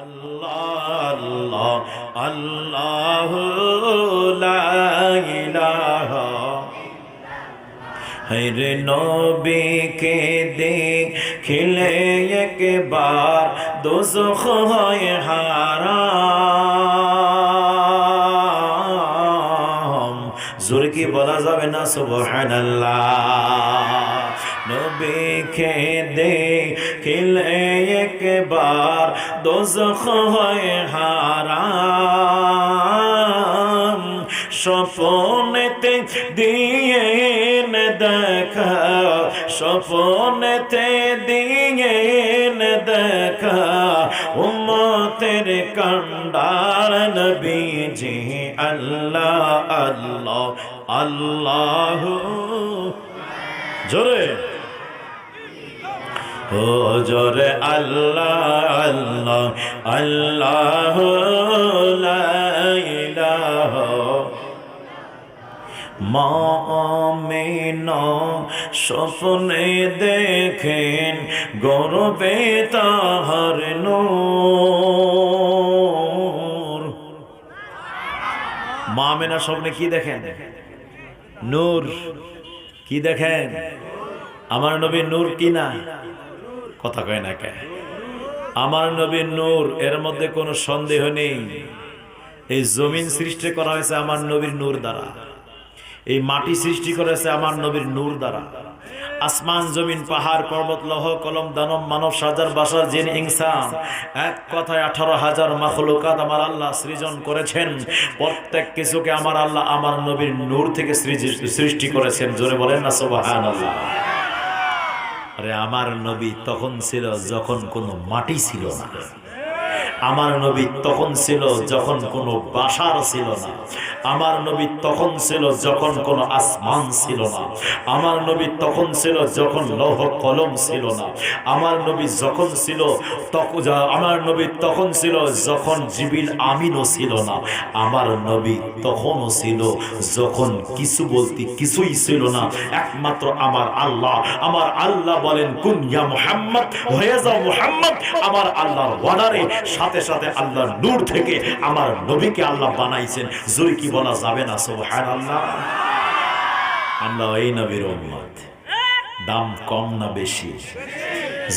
আল্লাহ আল্লাহ আল্লাহু লা ইলাহা হরে নবীকে দেখলে একবার দোজখ হয় হারাম। জোরে কি বলা যাবে না সুবহানাল্লাহ। নবীকে দেখলে একবার দোজখ হয় হারাম। স্বপ্নেতে দিয়ে দেখা, স্বপ্নেতে দিয়ে দেখা উম্মতের কান্ডার নবীজি আল্লাহ আল্লাহ আল্লাহ। জোরে ও জোরে আল্লাহ আল্লাহ আল্লাহ লা ইলাহা। মা আমিনা স্বপ্নে দেখেন গর্বে তাহার নূর। মা আমিনা স্বপ্নে কি দেখেন? নূর। কি দেখেন? আমার নবীর নূর কি না? কথা কয় না কে? আমার নবীর নূর, এর মধ্যে কোনো সন্দেহ নেই। এই জমিন সৃষ্টি করা হয়েছে আমার নবীর নূর দ্বারা, এই মাটি সৃষ্টি করা হয়েছে আমার নবীর নূর দ্বারা। আসমান জমিন পাহাড় পর্বত লৌহ কলম দানব মানব সাজার বাসার জিন ইনসান, এক কথায় 18,000 মাখলুকাত আমার আল্লাহ সৃজন করেছেন। প্রত্যেক কিছুকে আমার আল্লাহ আমার নবীর নূর থেকে সৃষ্টি করেছেন। জোরে বলেন না সুবহানাল্লাহ। আরে আমার নবী তখন ছিল যখন কোনো মাটি ছিল না। আমার নবী তখন ছিল যখন কোনো বাসার ছিল না। আমার নবী তখন ছিল যখন কোনো আসমান ছিল না। আমার নবী তখন ছিল যখন লৌহ কলম ছিল না। আমার নবী যখন ছিল আমার নবী তখন ছিল যখন জিবরিল আমিনও ছিল না। আমার নবী তখনও ছিল যখন কিছু বলতে কিছুই ছিল না, একমাত্র আমার আল্লাহ। আমার আল্লাহ বলেন কুন ইয়া মুহাম্মদ, হয়ে যাও মুহাম্মদ। আমার আল্লাহর অর্ডারে সাথে সাথে আল্লাহর নূর থেকে আমার নবীকে আল্লাহ বানাইছেন। জোরে কি বলা যাবে না সুবহানাল্লাহ। আমরা এই নবীর উম্মত। দাম কম না বেশি?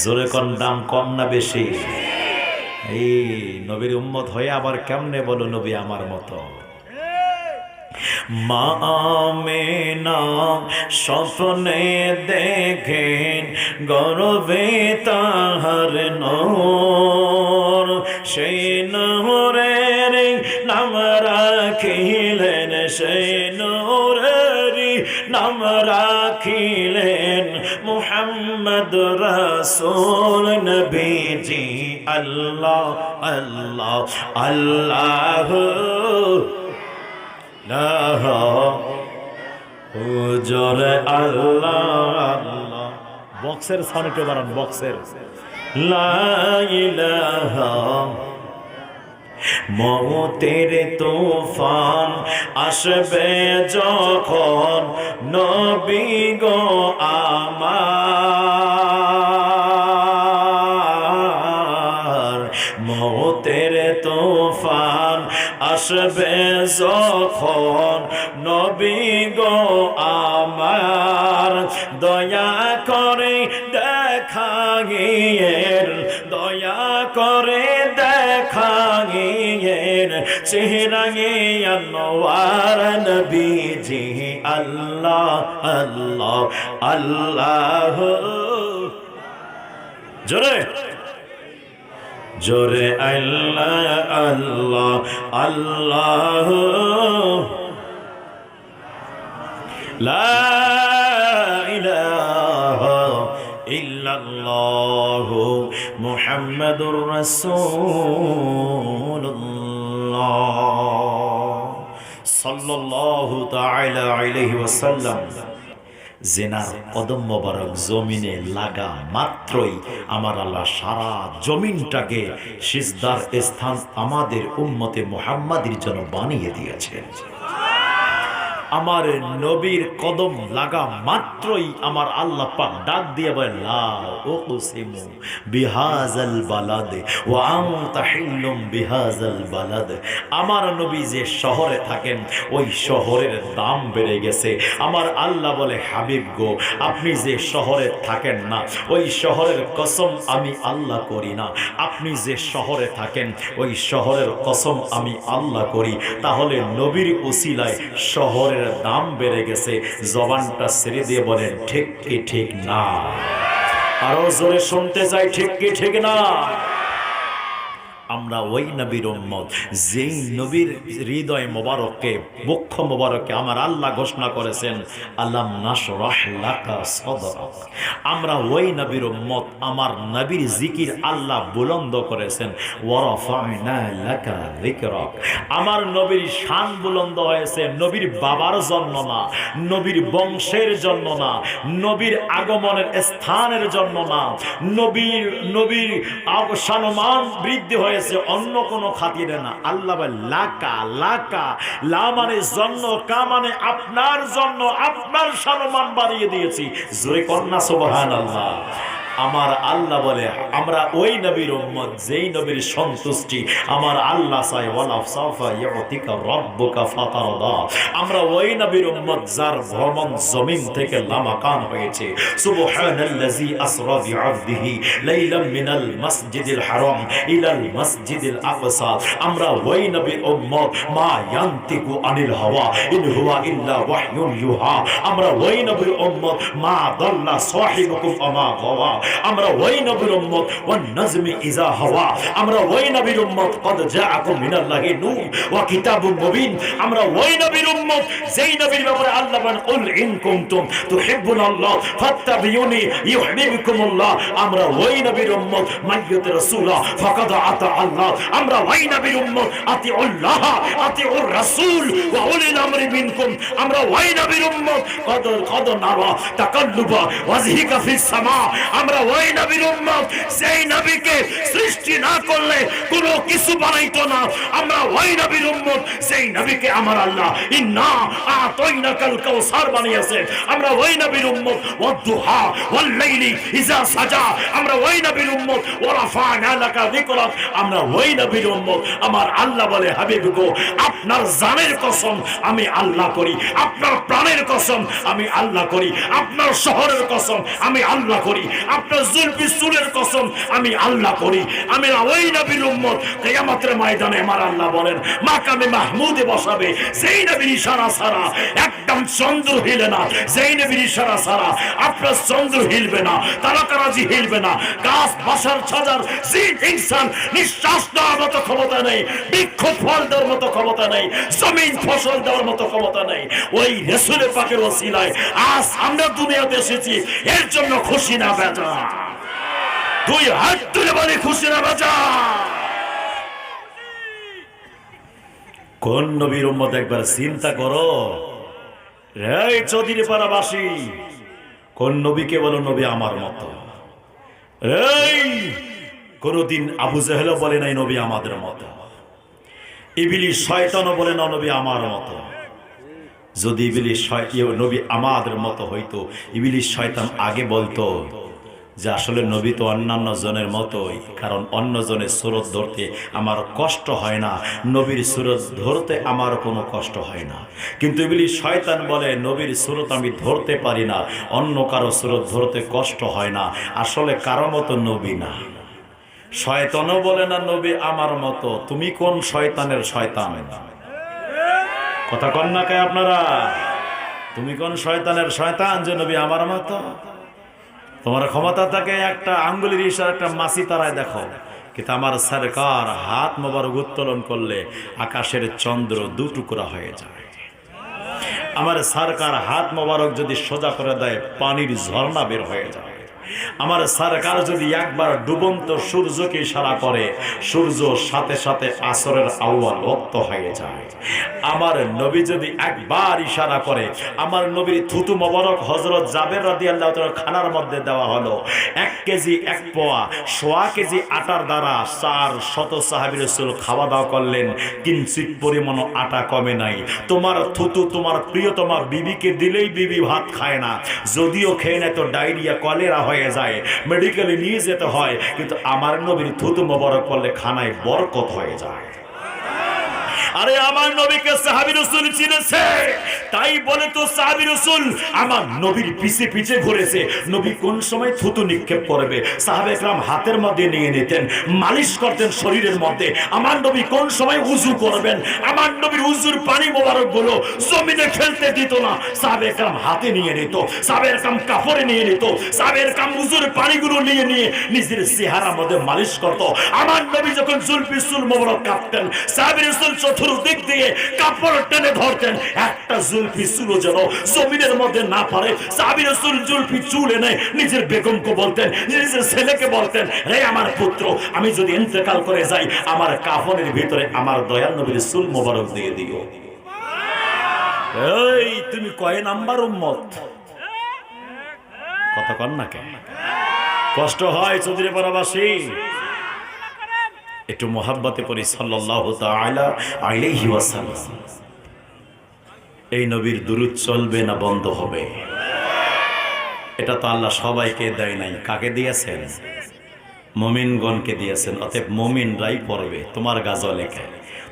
জোরে কোন দাম কম না বেশি? এই নবীর উম্মত হয়ে আবার কেমনে বলো নবী আমার মতো? মা আমিনা স্বপ্নে দেখেন গর্বে তাহার নূর। সেই নূরের নাম রাখিলেন, সেই নূরের নাম রাখিলেন মুহাম্মদ রাসূল নবীজি আল্লাহ আল্লাহ আল্লাহ। জোরে আল্লাহ আল্লাহ। বক্সের সাউন্ড একটু বাড়ান, বক্সের। লা ইলাহা। মৌতের তুফান আসবে যখন নবী গো আমার। মৌতের তুফান আসবে যখন নবী গো আমার। দয়া করে দেখা গিয়ের, দয়া করে দেখা গিয়ের চেহারা আনোয়ার নবীজি আল্লাহ আল্লাহ আল্লাহ। জোরে জোরে আল্লাহ আল্লাহ আল্লাহ। লা ইলাহা ইল্লাল্লাহ মুহাম্মাদুর রাসূলুল্লাহ সাল্লাল্লাহু তাআলা আলাইহি ওয়াসাল্লাম। জেনার কদম মোবারক জমিনে লাগা মাত্রই আমার আল্লাহ সারা জমিনটাকে সিজদার স্থান আমাদের উম্মতে মুহাম্মাদির জন্য বানিয়ে দিয়েছেন। আমার নবীর কদম লাগা মাত্রই আমার আল্লাহ পাক ডাক দিয়ে বলেন লা উকসিমু বিহাযাল বালাদ ওয়া আনতা হিল্লুম বিহাযাল বালাদ। আমার নবী যে শহরে থাকেন ওই শহরের দাম বেড়ে গেছে। আমার আল্লাহ বলে হাবিব গো, আপনি যে শহরে থাকেন না ওই শহরের কসম আমি আল্লাহ করি না, আপনি যে শহরে থাকেন ওই শহরের কসম আমি আল্লাহ করি। তাহলে নবীর উসিলায় শহরের দাম বেড়ে গেছে। জবানটা ছেড়ে দিয়ে বলেন ঠিক কি ঠিক না? আরো জোরে শুনতে চাই ঠিক কি ঠিক না? আমরা ওই নবীর উম্মত যেই নবীর হৃদয় মোবারককে বক্ষ মোবারককে আমার আল্লাহ ঘোষণা করেছেন আলাম নাশরাহ লাকা সাদরাক। আমরা ওই নবীর উম্মত, আমার নবীর জিকির আল্লাহ বুলন্দ করেছেন ওয়া রাফা'না লাকা যিকরাক। আমার নবীর শান বুলন্দ হয়েছে নবীর বাবার জন্য না, নবীর বংশের জন্য না, নবীর আগমনের স্থানের জন্য না, নবীর সম্মান বৃদ্ধি হয়েছে অন্য কোনো খাতিরে না। আল্লাহ লাকা লাকা, লা মানে জন্য, কা মানে আপনার জন্য, আপনার সম্মান বাড়িয়ে দিয়েছি। জোরে কন্যা সুবহানাল্লাহ। আমার আল্লাহ বলে আমরা ওই নবীর উম্মত যেই নবীর সন্তুষ্টি আমার আল্লাহ চাই। ওয়ালা সাফা ইউতিকা রাব্বুকা ফাতারদা। আমরা ওই নবীর উম্মত যার ভ্রমণ জমিন থেকে লামাকান হয়েছে। সুবহানাল্লাযী আসরা বিআবদিহি লাইলাম মিনাল মাসজিদিল হারাম ইলাল মাসজিদিল আকসা। আমরা ওই নবীর উম্মত মা ইয়ান্তিকু আনিল হাওয়া ইন হুয়া ইল্লা ওয়াহয়ুন ইউহা। আমরা ওই নবীর উম্মত মা দাল্লা সাহিবুকুম আমা গাওয়া। আমরা ওই নবীর উম্মত ওয়ান নাজমি ইজা হাওয়া। আমরা ওই নবীর উম্মত কদ জাআকুম মিনাল্লাহি নূর ওয়া কিতাবুম মুবিন। আমরা ওই নবীর উম্মত যেই নবীর ব্যাপারে আল্লাহ বলেন কুল ইন কুনতুম তুহিব্বুনাল্লাহ ফাত্তাবিউনি ইউহিব্বুকুমুল্লাহ। আমরা ওই নবীর উম্মত মাইয়াত রাসূলা ফাকাদ আতা আল্লাহ। আমরা ওই নবীর উম্মত আতিউল্লাহ আতিউর রাসূল ওয়া উলিল আমরি মিনকুম। আমরা ওই নবীর উম্মত কদ নারা তাকাল্লুবা ওয়াজহিকা ফিস সামা। আমরা ওই নবীর উম্মত সেই নবীকে সৃষ্টি না করলে কোনো কিছু বানাইতো না। আমরা ওই নবীর উম্মত সেই নবীকে আমার আল্লাহ ইন্না আতাইনাকাল কাউসার বানিয়েছে। আমরা ওই নবীর উম্মত ওয়াদুহা ওয়াল লাইলি ইজা সাজা। আমরা ওই নবীর উম্মত ওয়া রাফা'না লাকা যিকরাক। আমরা ওই নবীর উম্মত আমার আল্লাহ বলে হাবিব গো, আপনার জানের কসম আমি আল্লাহ করি, আপনার প্রাণের কসম আমি আল্লাহ করি, আপনার শহরের কসম আমি আল্লাহ করি, আপনার জুলফি চুলের কসম আমি আল্লাহ করি। আমি ওই নবীর উম্মত কিয়ামতের ময়দানে আমার আল্লাহ বলেন মাকামে মাহমুদে বসাবে। যেই নবীর ইশারা ছাড়া একদম চন্দ্র হিলে না, যেই নবীর ইশারা ছাড়া আপনার চন্দ্র হিলবে না, তারকারাজি হিলবে না, গাছ বাসার ছাজার জিন ইনসান নিঃশ্বাস দেওয়ার মতো ক্ষমতা নেই, বৃক্ষ ফল দেওয়ার মতো ক্ষমতা নেই, জমিন ফসল দেওয়ার মতো ক্ষমতা নেই। ওই রাসূলের পাকের ওসিলায় আজ আমরা দুনিয়াতে এসেছি, এর জন্য খুশি না বেজা? দুই হাত তুলে বলে খুশি না বেজা? কোন নবীর উম্মত একবার চিন্তা করো। রে চৌধুরীপাড়াবাসী, কোন নবীকে বলো নবী আমার মতো? এই কোনদিন আবু জেহেল বলে নাই নবী আমাদের মতো, ইবলিস শয়তানও বলে না নবী আমার মতো। যদি ইবলিস নবী আমাদের মতো হইতো, ইবলিস শয়তান আগে বলতো যে আসলে নবী তো অন্যান্য জনের মতোই, কারণ অন্য জনের সুরত ধরতে আমার কষ্ট হয় না, নবীর সুরত ধরতে আমার কোনো কষ্ট হয় না। কিন্তু ইবলিস শয়তান বলে নবীর সুরত আমি ধরতে পারি না, অন্য কারো সুরত ধরতে কষ্ট হয় না, আসলে কারো মতো নবী না। শয়তানও বলে না নবী আমার মতো। তুমি কোন শয়তানের শয়তান? কথা কন না কে আপনারা? তুমি কোন শয়তানের শয়তান যে নবী আমার মতো? তোমার ক্ষমতা থাকে একটা আঙ্গুলের ইশারা একটা মাছি তারায় দেখো, কিন্তু আমার সরকার হাত মোবারক উত্তোলন করলে আকাশের চন্দ্র দুটুকরা হয়ে যায়। আমার সরকার হাত মোবারক যদি সোজা করে দেয় পানির ঝর্ণা বের হয়ে যায়। আমার সরকার যদি একবার ডুবন্ত সূর্যকে ইশারা করে, সূর্য সাথে সাথে আসরের আউয়াল ওয়াক্ত হয়ে যায়। আমার নবী যদি একবার ইশারা করে, আমার নবীর থুতু মোবারক হযরত জাবের রাদিয়াল্লাহু তাআলা খানার মধ্যে দেওয়া হলো। 1 কেজি 1 পোয়া 1.25 কেজি আটার দ্বারা 400 সাহাবী রাসূল খাওয়া দাওয়া করলেন, কিঞ্চিত পরিমাণ আটা কমে নাই। তোমার থুতু তোমার প্রিয়তমা বিবিকে দিলেই বিবি ভাত খায় না, যদিও খেয়ে নেয় তো ডায়রিয়া কলেরা হয়ে যায়, মেডিকেলে নিয়ে যেতে হয়, কিন্তু আমার নবীর থুতু মোবারক করলে খানায় বরকত হয়ে যায়। আরে আমার নবীকে সাহাবী রাসূল চিনেছে, তাই বলে তো সাহাবী রাসূল আমার নবীর পিছে পিছে ঘুরেছে। নবী কোন সময় থুতু নিক্ষেপ করবে সাহাবে একরাম হাতের মধ্যে নিয়ে নিতেন, মালিশ করতেন শরীরের মধ্যে। আমার নবী কোন সময় উযু করবেন, আমার নবীর উযুর পানি মোবারক গুলো জমিনে ফেলতে দিত না, সাহাবে একরাম হাতে নিয়ে নিত, সাহাবে একরাম কাপড়ে নিয়ে নিত, সাহাবে একরাম উযুর পানিগুলো নিয়ে নিয়ে নিজের চেহারার মধ্যে মালিশ করত। আমার নবী যখন জুলফিসুল মোবারক কাঁপতেন, সাহাবী রাসূল দিক দিয়ে কাপড় টেনে ধরতেন, একটা জুলফি চুলও যেন জমিনের মধ্যে না পড়ে। সাহাবী রাসূল জুলফি চুল এনে নিজের বেগমকে বলতেন, নিজের ছেলেকে বলতেন, হে আমার পুত্র, আমি যদি ইন্তেকাল করে যাই আমার কাফনের ভিতরে আমার দয়াল নবীর চুল মোবারক দিয়ে দিও। এই তুমি কয় নাম্বার উম্মত? কথা কন না কেন? কষ্ট হয় চৌধুরীপাড়াবাসী? একটু মোহাব্বতে পড়ি সাল্লাল্লাহু তাআলা আলাইহি ওয়াসাল্লাম। এই নবীর দুরূদ চলবে না বন্ধ হবে? এটা তো আল্লাহ সবাইকে দেয় নাই, কাকে দিয়েছেন? মুমিনগণকে দিয়েছেন। অতএব মুমিনরাই পড়বে। তোমার গা জ্বলে কে?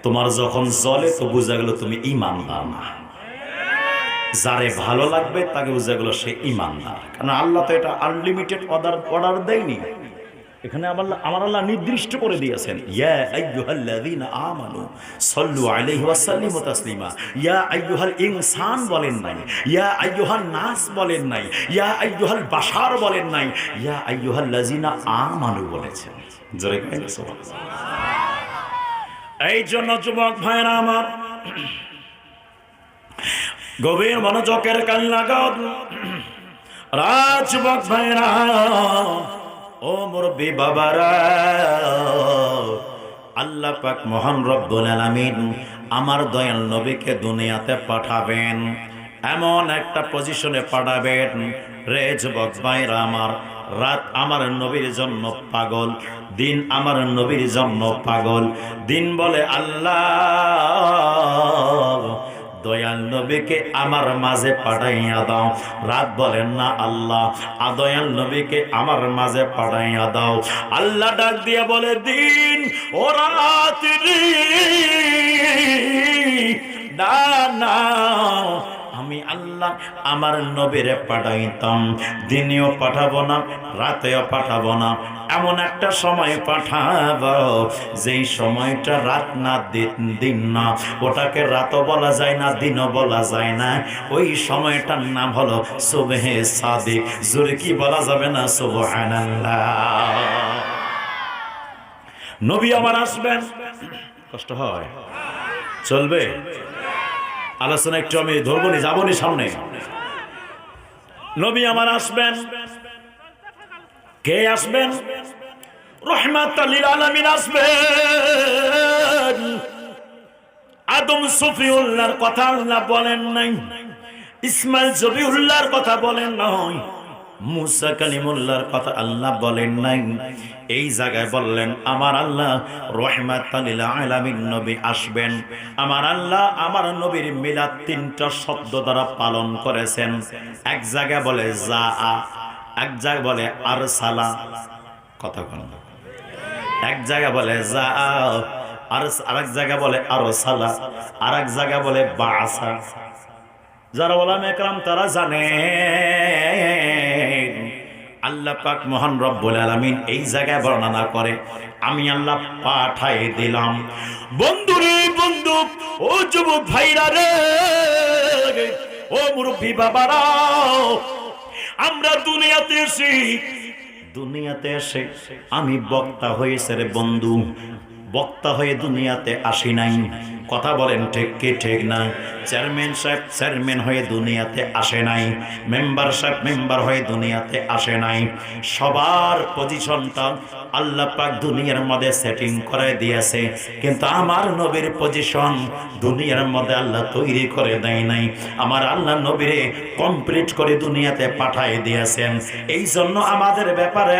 তোমার যখন জ্বলে তো বোঝা গেল তুমি ঈমানদার না। যারে ভালো লাগবে তাকে বোঝা গেল সে ঈমানদার। কারণ আল্লাহ তো এটা আনলিমিটেড অর্ডার দেয়নি, এখানে আমার আল্লাহ নির্দিষ্ট করে দিয়েছেন, ইয়া আইয়ুহাল্লাযীনা আমানু সাল্লু আলাইহি ওয়া সাল্লিমু তাসলিমা। ইয়া আইয়ুহাল ইনসান বলেন নাই, ইয়া আইয়ুহান নাস বলেন নাই, ইয়া আইয়ুহাল বাশার বলেন নাই, ইয়া আইয়ুহাল্লাযীনা আমানু বলেছেন। জোরে কইলেন সুবহানাল্লাহ। এই জন্য যুবক ভাইরা আমার, গভীর মনোযোগের কান লাগাও। যুবক ভাইরা, ও মুরব্বী বাবারা, আল্লাহ পাক মহান রব্বুল আলামিন আমার দয়াল নবীকে দুনিয়াতে পাঠাবেন, এমন একটা পজিশনে পাঠাবেন রে যুবক ভাইরা আমার, রাত আমার নবীর জন্য পাগল, দিন আমার নবীর জন্য পাগল। দিন বলে আল্লাহ দয়াল নবীকে আমার মাঝে পাঠাইয়া দাও, রাত বলেন না আল্লাহ দয়াল নবীকে আমার মাঝে পাঠাইয়া দাও। আল্লাহ ডাক দিয়ে বলে, দিন ও রাত না না, আমি আল্লাহ আমার নবীরে পাঠাইতাম, দিনেও পাঠাবো না রাতেও পাঠাবো না, এমন একটা সময় পাঠাবো যেই সময়টা রাত না দিন না, ওটাকে রাতও বলা যায় না দিনও বলা যায় না, ওই সময়টার নাম হলো সুবহে সাদিক। জোরে কি বলা যাবে না? সুবহানাল্লাহ। নবী আমার আসবেন, কষ্ট হয়, চলবে আলোচনা একটু আমি ধরবো নি, যাবো নি সামনে। নবী আমার আসবেন, কে আসবেন? রাহমাতাল লিল আলামিন আসবেন। আদম সফিউল্লাহর কথা আল্লাহ বলেন নাই, ইসমাইল জবিউল্লাহর কথা বলেন নাই, মুসা কালিমুল্লাহর কথা আল্লাহ বলেন নাই। এই জায়গায় বললেন আমার আল্লাহ রাহমাতাল লিল আলামিন নবী আসবেন। আমার আল্লাহ আমার নবীর মিলাদ 3টা শব্দ দ্বারা পালন করেছেন। এক জায়গায় বলে যা, এক জায়গায় বলে আরসালা, কথা বলেন, এক জায়গায় বলে যা আর আরেক জায়গায় বলে আরসালা, আরেক জায়গায় বলে বাসা। যারা ওলামা একরাম তারা জানে আল্লাহ পাক মহান রব্বুল আলামিন এই জায়গায় বর্ণনা করে আমি আল্লাহ পাঠাই দিলাম। বন্ধু রে বন্ধু, ও যুবক ভাইরা রে, ও মুরব্বী বাবারা, আমরা দুনিয়াতে এসে আমি বক্তা হয়েছে রে বন্ধু, বক্তা হয়ে দুনিয়াতে আসি নাই, কথা বলেন ঠিক কি ঠিক না? চেয়ারম্যান সাহেব চেয়ারম্যান হয়ে দুনিয়াতে আসে নাই, মেম্বার সাহেব মেম্বার হয়ে দুনিয়াতে আসে নাই। সবার পজিশনটা আল্লাহ পাক দুনিয়ার মধ্যে সেটিং করে দিয়েছে, কিন্তু আমার নবীর পজিশন দুনিয়ার মধ্যে আল্লাহ তৈরি করে দেয় নাই। আমার আল্লাহ নবীরে কমপ্লিট করে দুনিয়াতে পাঠিয়ে দিয়েছেন। এই জন্য আমাদের ব্যাপারে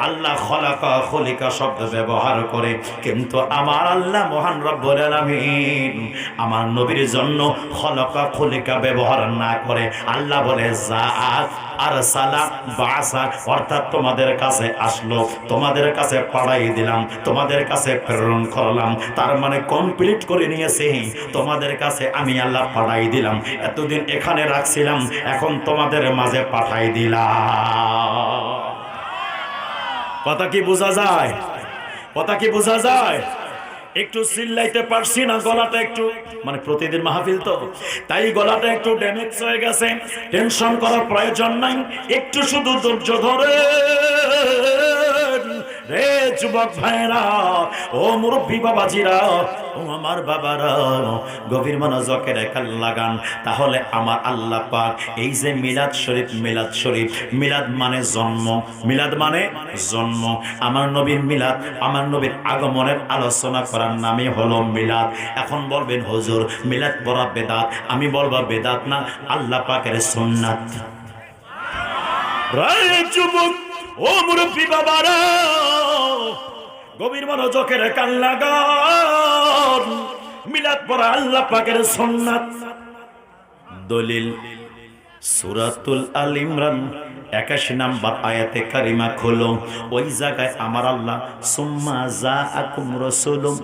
আল্লাহ খলাকা খলিকা শব্দ ব্যবহার করে, কিন্তু আমার আল্লাহ মহান রব্বুল আলামিন আমার নবীর জন্য খলাকা খলিকা ব্যবহার না করে আল্লাহ বলে জাআত আরসালা বাসা, অর্থাৎ তোমাদের কাছে আসলো, তোমাদের কাছে পাঠাই দিলাম, তোমাদের কাছে প্রেরণ করলাম। তার মানে কমপ্লিট করে নিয়েছে, তোমাদের কাছে আমি আল্লাহ পাঠাই দিলাম। এতদিন এখানে রাখছিলাম, এখন তোমাদের মাঝে পাঠাই দিলাম। কথা কি বোঝা যায়? কথা কি বোঝা যায়? একটু চিল্লাইতে পারছি না, গলাটা একটু মানে প্রতিদিন মাহফিল তো, তাই গলাটা একটু ড্যামেজ হয়ে গেছে। টেনশন করার প্রয়োজন নাই, একটু শুধু ধৈর্য ধরে রে যুবক ভাইরা, ও মুরব্বী বাবাজিরা, ও আমার বাবারা, গভীর মনোযোগের কান লাগান। তাহলে আমার আল্লাহ পাক এই যে মিলাদ শরীফ, মিলাদ শরীফ, মিলাদ মানে জন্ম, মিলাদ মানে জন্ম। আমার নবীর মিলাদ, আমার নবীর আগমনের আলোচনা করার নামই হলো মিলাদ। এখন বলবেন হুজুর মিলাদ পড়া বেদাত, আমি বলবো বেদাত না, আল্লাহ পাকের সুন্নাত। রায় যুবক, ও মুরব্বী বাবারা, গভীর মনোযোগের কান লাগান। মিলাদ পড়া আল্লাহ পাকের সুন্নাত। দলিল সূরাতুল আল ইমরান 81 নম্বর আয়াতে কারিমা খোলো, ওই জায়গায় আমার আল্লাহ সুম্মা জাআকুম রাসূলুম,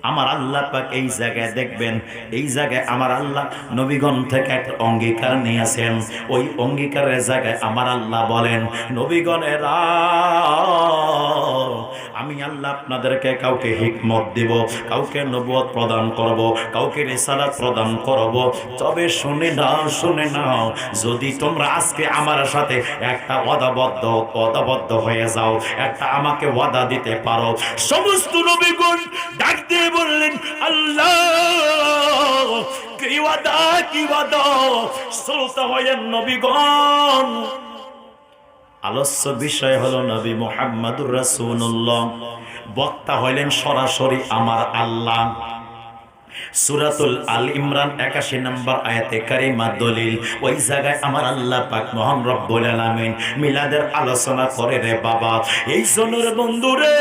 আমার আল্লাহ পাক এই জায়গায় দেখবেন, এই জায়গায় আমার আল্লাহ নবীগণ থেকে একটা অঙ্গীকার নিয়েছেন। ওই অঙ্গীকারের জায়গায় আমার আল্লাহ বলেন, নবীগণেরা আমি আল্লাহ আপনাদেরকে কাউকে হিকমত দিব, কাউকে নবুয়ত প্রদান করব, কাউকে রিসালাত প্রদান করব। তবে শুনে নাও, শুনে নাও, যদি তোমরা আজকে আমার সাথে একটা ওয়াদাবদ্ধ হয়ে যাও, একটা আমাকে ওয়াদা দিতে পারো। সমস্ত নবীগণ ডাক দিয়ে বললেন, আল্লাহ কি ওয়াদা, কি ওয়াদা? শ্রোতা হলেন নবীগণ। আলোচ্য বিষয় হলো নবী মুহাম্মদুর রাসূলুল্লাহ, বক্তা হইলেন সরাসরি আমার আল্লাহ। সূরাতুল আল ইমরান 81 নম্বর আয়াতে কারিমা দলিল, ওই জায়গায় আমার আল্লাহ পাক মহান রব্বুল আলামিন মিলাদের আলোচনা করে রে বাবা। এই জনের বন্ধুরে,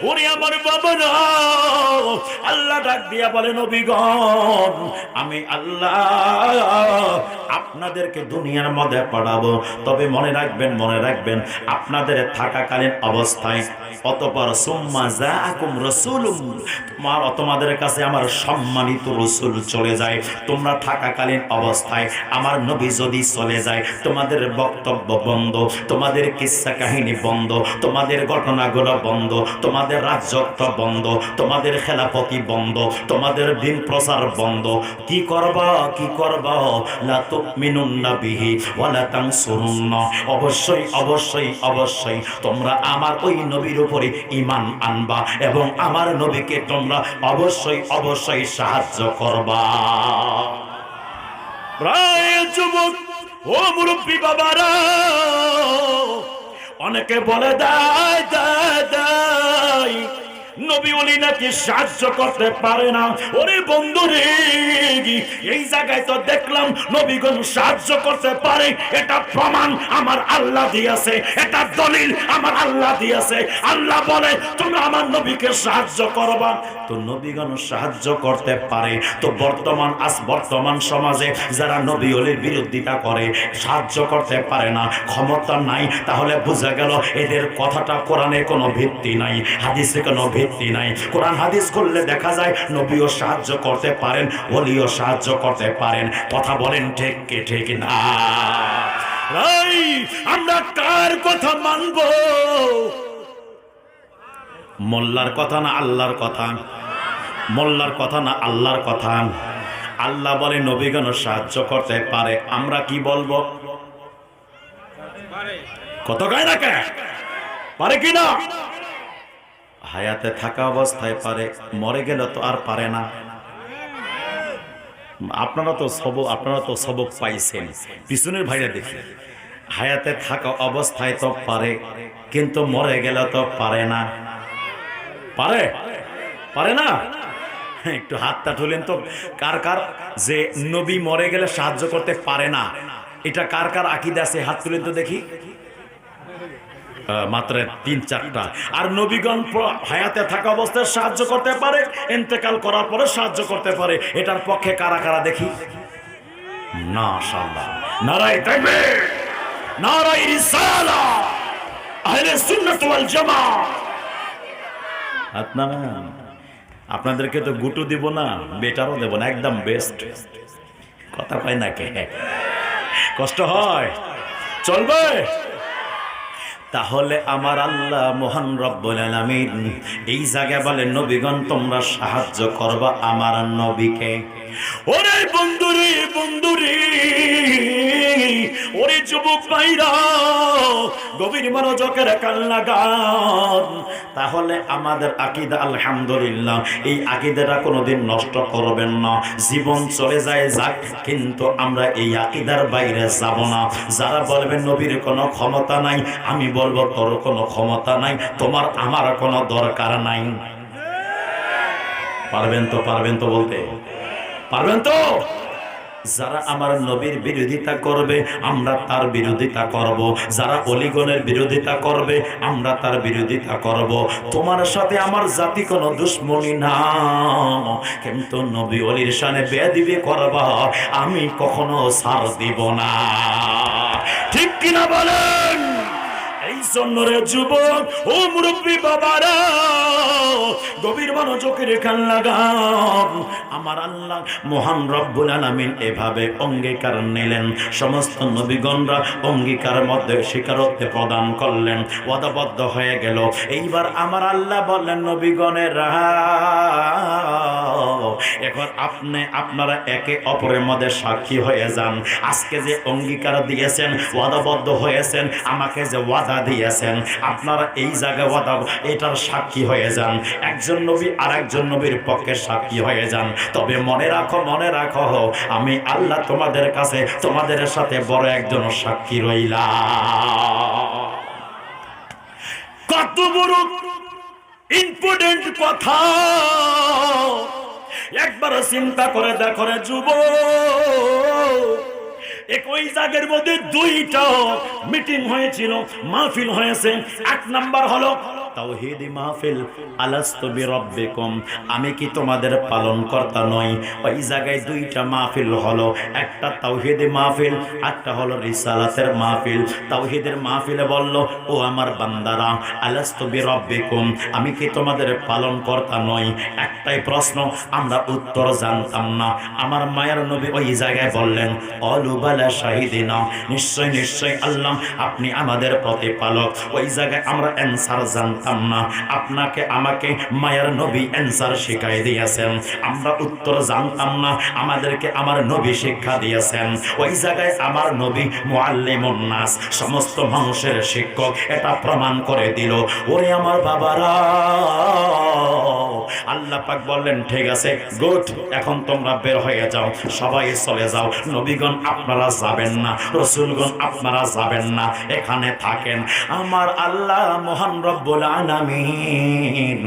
ওরে আমার বাবারা, আল্লাহ ডাক দিয়া বলে, নবীগণ আমি আল্লাহ আপনাদেরকে দুনিয়ার মধ্যে পাঠাবো। তবে মনে রাখবেন, মনে রাখবেন, আপনাদের থাকাকালীন অবস্থায় অতঃপর সুম্মা জাআকুম রাসূলুম, তোমাদের কাছে আমার সম্মানিত রাসূল চলে যায়। তোমরা থাকাকালীন অবস্থায় আমার নবী যদি চলে যায়, তোমাদের বক্তব্য বন্ধ, তোমাদের কিস্সা কাহিনী বন্ধ, তোমাদের ঘটনাগুলো বন্ধ, তোমাদের রাজত্ব বন্ধ, তোমাদের খেলাফতি বন্ধ, তোমাদের দিন প্রচার বন্ধ। কি করবা, কি করবা? লা তুমিনুন্না বিহি ওয়া লা তানসুরুন্না, অবশ্যই অবশ্যই অবশ্যই তোমরা আমার ওই নবীর উপরে ঈমান আনবা এবং আমার নবীকে তোমরা অবশ্যই অবশ্যই সাহায্য করবা। প্রায় যুবক, ও মুরব্বী বাবারা, অনেকে বলে দায় দায় দায় নবী ওলি নাকি সাহায্য করতে পারে না। ওরে বন্ধুরে, এই জায়গায় তো দেখলাম নবীগণ সাহায্য করতে পারে, এটা প্রমাণ আমার আল্লাহ দিয়েছে, এটা দলিল আমার আল্লাহ দিয়েছে। আল্লাহ বলে তোমরা আমার নবীকে সাহায্য করবা। তো নবীগণ সাহায্য করতে পারে, তো বর্তমান সমাজে যারা নবী ওলির বিরোধিতা করে, সাহায্য করতে পারে না, ক্ষমতা নাই, তাহলে বোঝা গেল এদের কথাটা কোরআনে কোনো ভিত্তি নাই, হাদিসে কোনো ভিত্তি নাই। কোরআন হাদিস করলে দেখা যায় নবীও সাহায্য করতে পারেন, ওলিও সাহায্য করতে পারেন। কথা বলেন ঠিক কি ঠিক না? আমরা কার কথা মানব? মোল্লার কথা না আল্লাহর কথা? মোল্লার কথা না আল্লাহর কথা? আল্লাহ বলে নবীগণ সাহায্য করতে পারে, আমরা কি বলবো? কত গায় না কে পারে কিনা? হায়াতে থাকা অবস্থায় পারে, মরে গেলে তো আর পারে না। আপনারা তো সবক পাইছেন। পিছনের ভাইরা দেখি, হায়াতে থাকা অবস্থায় তো পারে, কিন্তু মরে গেলে তো পারে না। পারে? পারে না? একটু হাতটা তুলেন তো, কার কার যে নবী মরে গেলে সাহায্য করতে পারে না, এটা কার কার আকীদা আছে? হাত তুলেন তো দেখি। মাত্র 3-4টা। আর নবীগণ হায়াতে থাকা অবস্থায় সাহায্য করতে পারে, ইন্তেকাল করার পরে সাহায্য করতে পারে। এটার পক্ষে কারা কারা দেখি? মাশাআল্লাহ, নারায়ে তাকবীর, নারায়ে রিসালাহ, আহলে সুন্নাত ওয়াল জামাআহ। আপনাদেরকে তো গুটু দিব না, বেটারও দেব না, একদম বেস্ট। কথা পাই না কে? কষ্ট হয়? চলবে? তাহলে আমার আল্লাহ মহান রব্বুল আলামিন এই জায়গায় বলেন, নবীগণ তোমরা সাহায্য করবা আমার নবীকে। ওরে বন্ধুরে, বন্ধুরে, ওরে যুবক ভাইরা, গভীর মনোযোগের কান লাগান। তাহলে আমাদের আকীদা, আলহামদুলিল্লাহ, এই আকীদাটা কোনোদিন নষ্ট করবেন না। জীবন চলে যায় যাক, কিন্তু আমরা এই আকীদার বাইরে যাব না। যারা বলবেন নবীর কোনো ক্ষমতা নাই, আমি বলবো তোর কোনো ক্ষমতা নাই, তোমার আমার কোনো দরকার নাই। পারবেন তো? পারবেন তো বলতে? পারবেন তো? যারা আমার নবীর বিরোধিতা করবে আমরা তার বিরোধিতা করব, যারা অলিগণের বিরোধিতা করবে আমরা তার বিরোধিতা করব। তোমার সাথে আমার জাতি কোনো দুশ্মনী না, কিন্তু নবী অলির শানে বেয়াদবি করবা, আমি কখনো ছাড় দিব না। ঠিক কিনা বলেন? এই জন্য রে যুবক ও মুরব্বী বাবারা, গভীর মনোযোগের কান লাগান। আমার আল্লাহ মহান রব্বুল আলামিন এভাবে অঙ্গীকার নিলেন, সমস্ত নবীগণরা অঙ্গীকার মধ্যে স্বীকারোক্তি প্রদান করলেন, ওয়াদাবদ্ধ হয়ে গেল। এইবার আমার আল্লাহ বললেন, নবীগণেরা এখন আপনারা একে অপরের মধ্যে সাক্ষী হয়ে যান। আজকে যে অঙ্গীকার দিয়েছেন, ওয়াদাবদ্ধ হয়েছেন, আমাকে যে ওয়াদা দিয়েছেন, আপনারা এই জায়গায় ওয়াদা এটার সাক্ষী হয়ে যান। একজন নবী আর একজন নবীর পক্ষে সাক্ষী হয়ে যান। তবে মনে রাখো, মনে রাখো, আমি আল্লাহ তোমাদের কাছে তোমাদের সাথে বড় একজন সাক্ষী রইলাম। কত বড় ইম্পর্টেন্ট কথা, একবার চিন্তা করে দেখো রে যুবক। একই জায়গার মধ্যে 2টা মিটিং হয়েছিল, মাহফিল হয়েছে। 1 নাম্বার হলো তাওহীদ মাহফিল, আলাস্তু বিরাব্বিকুম, আমি কি তোমাদের পালনকর্তা নই? ওই জায়গায় 2টা মাহফিল হলো, একটা তাওহীদ মাহফিল, একটা হলো রিসালাতের মাহফিল। তাওহীদের মাহফিলে বলল, ও আমার বান্দারা, আলাস্তু বিরাব্বিকুম, আমি কি তোমাদের পালনকর্তা নই? একটাই প্রশ্ন, আমরা উত্তর জানতাম না। আমার মায়ের নবী ওই জায়গায় বললেন, অলু বালা শাহিদিনা, নিশ্চয় নিশ্চয় আল্লাহ আপনি আমাদের প্রতিপালক। ওই জায়গায় আমরা অ্যানসার জানতাম না। আপনাকে আমাকে মায়ের নবী অ্যানসার শিখাই দিয়েছেন, আমরা উত্তর জানতাম না, আমাদেরকে আমার নবী শিক্ষা দিয়েছেন। ওই জায়গায় আমার নবী মুআল্লিমুন নাস, সমস্ত মানুষের শিক্ষক, এটা প্রমাণ করে দিল। ওরে আমার বাবারা, আল্লাহ পাক বললেন, ঠিক আছে, গুড, এখন তোমরা বের হয়ে যাও, সবাই চলে যাও। নবীগণ আপনারা যাবেন না, রাসূলগণ আপনারা যাবেন না, এখানে থাকেন। আমার আল্লাহ মহান রব্বুল আলামিন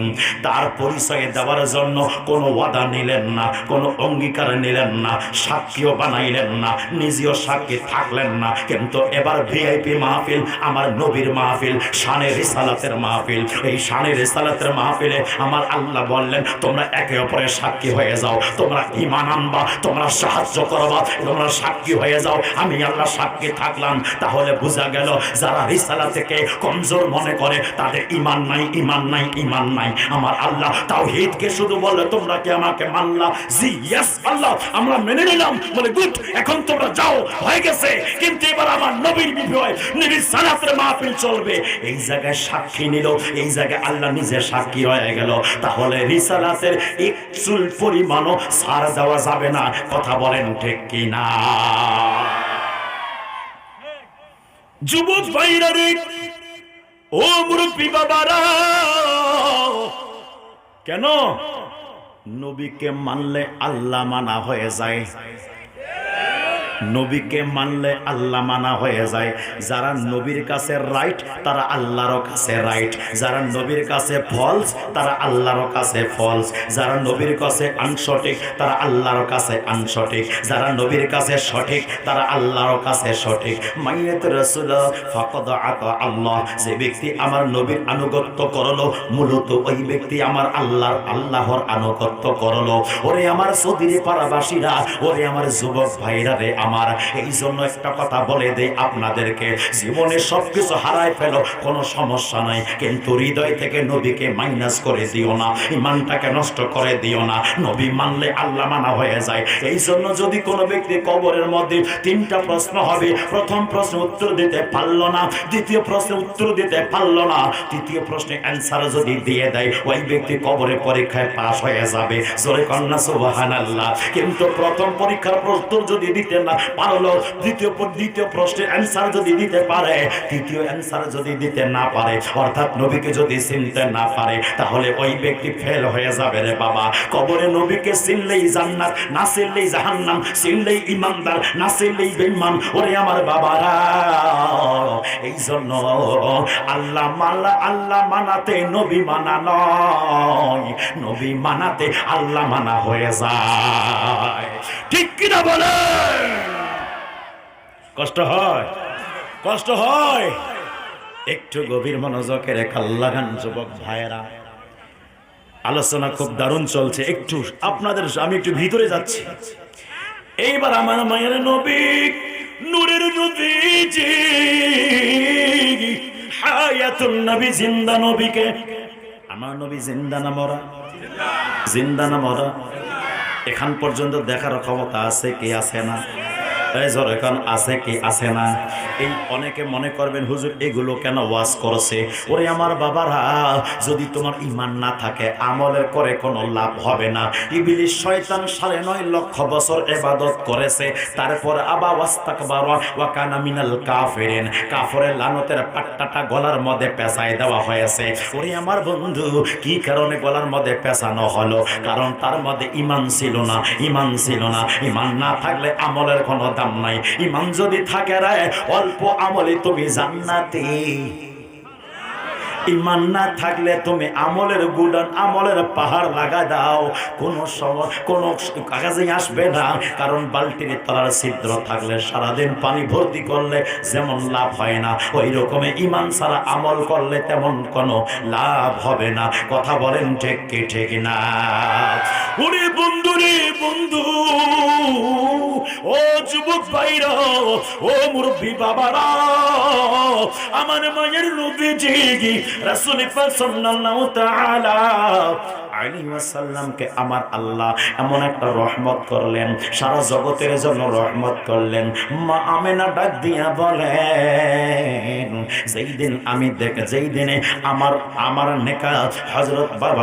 তার পরিচয় দেওয়ার জন্য কোনো ওয়াদা নিলেন না, কোনো অঙ্গীকার নিলেন না, সাক্ষীও বানাইলেন না, নিজেও সাক্ষী থাকলেন না। কিন্তু এবার ভিআইপি মাহফিল, আমার নবীর মাহফিল, শানে রিসালাতের মাহফিল। এই শানে রিসালাতের মাহফিলে আমার আল্লাহ বললেন, তোমরা একে অপরের সাক্ষী হয়ে যাও, তোমরা ঈমান আনবা, তোমরা সাহায্য করবা, তোমরা সাক্ষী হয়ে যাও, আমি আল্লাহ সাক্ষী থাকলাম। তাহলে বোঝা গেল যারা রিসালাতকে কমজোর মনে করে তাদের ঈমান নাই, ঈমান নাই, ঈমান নাই। আমার আল্লাহ তাওহীদকে শুধু বলে, তোমরা কি আমাকে মানলা? জি, ইয়েস আল্লাহ, আমরা মেনে নিলাম। বলে গুড, এখন তোমরা যাও, হয়ে গেছে। কিন্তু এবার আমার নবীর বিষয়, নবীর সালাতের মাহফিল চলবে। এই জায়গায় সাক্ষী নিল, এই জায়গায় আল্লাহ নিজে সাক্ষী হয়ে গেল। তাহলে রিসালাতের এক চুল পরিমাণও ছাড় দেওয়া যাবে না। কথা বলেন ঠিক কিনা? যুবক ভাইরা রে, ও মুরব্বী বাবারা, কেন? নবীকে মানলে আল্লাহ মানা হয়ে যায়। নবীকে মানলে আল্লাহ মানা হয়ে যায়। যারা নবীর কাছে রাইট তারা আল্লাহর কাছে রাইট, যারা নবীর কাছে ফলস তারা আল্লাহর কাছে ফলস, যারা নবীর কাছে আনসঠিক তারা আল্লাহর কাছে আনসঠিক, যারা নবীর কাছে সঠিক তারা আল্লাহর কাছে সঠিক। মাইয়াত রাসূল ফাকাদ আতা আল্লাহ, যে ব্যক্তি আমার নবীর আনুগত্য করলো মূলত ওই ব্যক্তি আমার আল্লাহর আনুগত্য করলো। ওরে আমার সৌদির পাড়াবাসীরা, ওরে আমার যুবক ভাইরা রে আমার, এই জন্য একটা কথা বলে দেই আপনাদেরকে, জীবনে সবকিছু হারায় ফেলো কোনো সমস্যা নাই, কিন্তু হৃদয় থেকে নবীকে মাইনাস করে দিও না, ইমানটাকে নষ্ট করে দিও না। নবী মানলে আল্লাহ মানা হয়ে যায়। এই জন্য যদি কোনো ব্যক্তি কবরের মধ্যে 3টা প্রশ্ন হবে, প্রথম প্রশ্ন উত্তর দিতে পারলো না, দ্বিতীয় প্রশ্নের উত্তর দিতে পারলো না, তৃতীয় প্রশ্নের অ্যান্সার যদি দিয়ে দেয় ওই ব্যক্তি কবরের পরীক্ষায় পাস হয়ে যাবে। জোরে কন্যা সুবহানাল্লাহ। কিন্তু প্রথম পরীক্ষার উত্তর যদি দিতে না পারলো, দ্বিতীয় প্রশ্নের অ্যান্সার যদি দিতে পারে, তৃতীয় অ্যান্সার যদি দিতে না পারে, অর্থাৎ নবীকে যদি চিনতে না পারে, তাহলে ওই ব্যক্তি ফেল হয়ে যাবে রে বাবা। কবরে নবীকে চিনলেই জান্নাত, না চিনলেই জাহান্নাম, চিনলেই ইমানদার, না চিনলেই বেঈমান। ওরে আমার বাবারা, এই জন্য আল্লাহ মানাতে নবী মানা নয়, নবী মানাতে আল্লাহ মানা হয়ে যায়। ঠিক কিনা বলে? কষ্ট হয়, কষ্ট হয়। একটু গভীর মনোযোগের খেয়াল লাগান যুবক ভাইয়েরা, আলোচনা খুব দারুণ চলছে। একটু আপনাদের আমি একটু ভিতরে যাচ্ছি। এইবার আমার মায়ের নবী, নূরের নবীজি, হায়াতুন নবী, জিন্দা নবীকে, আমার নবী জিন্দা না মরা? জিন্দা না মরা? এখান পর্যন্ত দেখার ক্ষমতা আছে কি আছে না? এখন আছে কি আছে না? এই অনেকে মনে করবেন হুজুর এগুলো কেন ওয়াজ করছে। ওরে আমার বাবারা, যদি তোমার ঈমান না থাকে আমলের করে কোনো লাভ হবে না। ইবলিস শয়তান 9.5 লক্ষ বছর ইবাদত করেছে, তারপর আবা ওয়াস্তাকবারা ওয়া কানা মিনাল কাফিরিন, কাফেরের লানতের পাট্টাটা গলার মধ্যে পেঁচাই দেওয়া হয়েছে। ওরে আমার বন্ধু, কি কারণে গলার মধ্যে পেঁচানো হলো? কারণ তার মধ্যে ঈমান ছিল না, ঈমান ছিল না। ঈমান না থাকলে আমলের কোনো দাম নাই। ঈমান যদি থাকে রে, অল্প আমলে তুমি জান্নাতি। ঈমান না থাকলে তুমি আমলের গুদান, আমলের পাহাড় লাগা দাও, কোনো কাগজে আসবে না। কারণ বালতির তলার ছিদ্র থাকলে সারাদিন পানি ভর্তি করলে যেমন লাভ হয় না, ওই রকমে ঈমান ছাড়া আমল করলে তেমন কোনো লাভ হবে না। কথা বলেন ঠিক কি ঠিক না? ওরে বন্ধু রে বন্ধু, ও যুবক ভাইরা, ও মুরব্বী বাবারা, আমার মায়ের নবীজি রাসূল পাক সাল্লাল্লাহু তাআলা আলাইহি ওয়াসাল্লামকে আমার আল্লাহ এমন একটা রহমত করলেন, সারা জগতের জন্য রহমত করলেন। মা আমেনা ডাক দিয়া বলেন, যেই দিনে আমার নেকাহ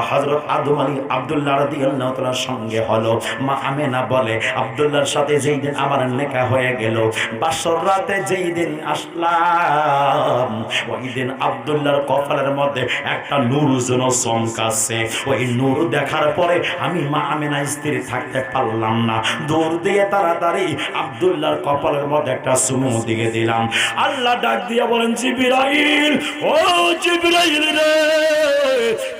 হযরত আদম আলী আব্দুল্লাহ রাদিয়াল্লাহু তাআলার সঙ্গে হলো, মা আমেনা বলে আব্দুল্লাহর সাথে যেই দিন আমার নেকাহ হয়ে গেল, বাসর রাতে যেই দিন আসলাম, ওই দিন আব্দুল্লাহর কপালের মধ্যে একটা নূর যেন চমকাচ্ছে। ওই নূর দেখার পরে আমি মা আমেনা স্থির থাকতে পারলাম না, দৌড় দিয়ে তাড়াতাড়ি আব্দুল্লাহর কপালের মধ্যে একটা চুমু দিয়ে দিলাম। আল্লাহ ডাক দিয়া বলেন, জিবরাইল, ও জিবরাইল রে,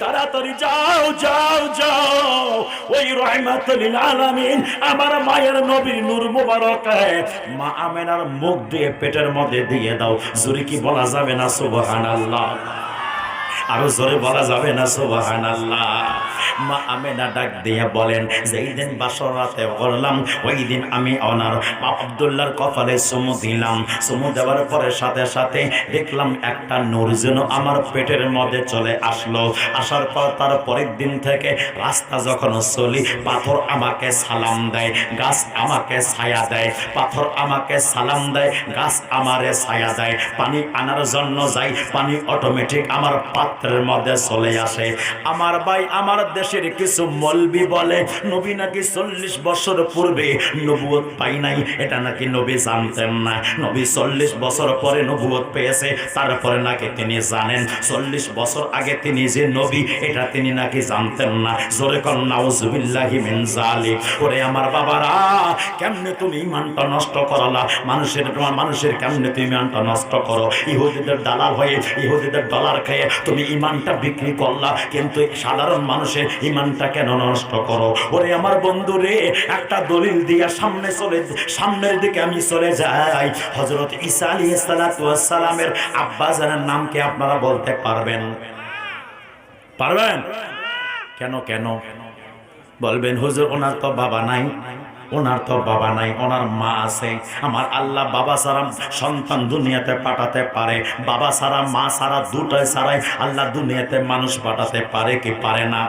তাড়াতাড়ি যাও যাও যাও, ওই রাহমাতুল লিল আলামিন আমার মায়ের নবীর নূর মুবারক মা আমেনার মুখ দিয়ে পেটের মধ্যে দিয়ে দাও। জোরে কি বলা যাবে না সুবহানাল্লাহ? আরো জোরে বলা যাবে না সুবহানাল্লাহ? মা আমেনা ডাক দিয়া বলেন, যেই দিন বাসর রাতে করলাম ওই দিন আমি ওনার আব্দুল্লাহর কপালে চুমু দিলাম। চুমু দেওয়ার পরে সাথে সাথে দেখলাম একটা নূর যেন আমার পেটের মধ্যে চলে আসলো। আসার পর তার পরের দিন থেকে রাস্তা যখন চলি, পাথর আমাকে সালাম দেয়, গাছ আমাকে ছায়া দেয়, পাথর আমাকে সালাম দেয়, গাছ আমারে ছায়া দেয়। পানি আনার জন্য যাই, পানি অটোমেটিক আমার পাত্রের মধ্যে চলে আসে। আমার ভাই, আমার দেশের কিছু মলবি বলে নবী নাকি 40 বছর পূর্বে নবুয়ত পাই নাই, এটা নাকি নবী জানতেন না। নবী 40 বছর পরে নবুয়ত পেয়েছে, তারপরে নাকি তিনি জানেন 40 বছর আগে তিনি যে নবী এটা তিনি নাকি জানতেন না। জোরে কর নাউজুবিল্লাহি মিন যালিক। ওরে আমার বাবারা, কেমনে তুমি ইমানটা নষ্ট করালা? মানুষের কেমনে তুমি ইমানটা নষ্ট করো? ইহুদিদের দালাল হয়ে, ইহুদিদের ডলার খেয়ে তুমি ইমানটা বিক্রি করলা, কিন্তু সাধারণ মানুষের ইমানটা কেন নষ্ট করো? ওরে আমার বন্ধু রে, একটা দলিল দিয়া সামনের দিকে আমি চলে যাই। হযরত ঈসা আলাইহিস সালাতু ওয়াস সালামের আব্বা জানের নাম কি আপনারা বলতে পারবেন? পারবেন? কেন কেন বলবেন হুজুর? ওনার তো বাবা নাই। ওনার তো বাবা নাই, ওনার মা আছে। আমার আল্লাহ বাবা ছাড়া সন্তান দুনিয়াতে পাঠাতে পারে, বাবা ছাড়া মা ছাড়া দুটাই ছাড়াই আল্লাহ দুনিয়াতে মানুষ পাঠাতে পারে কি পারে না?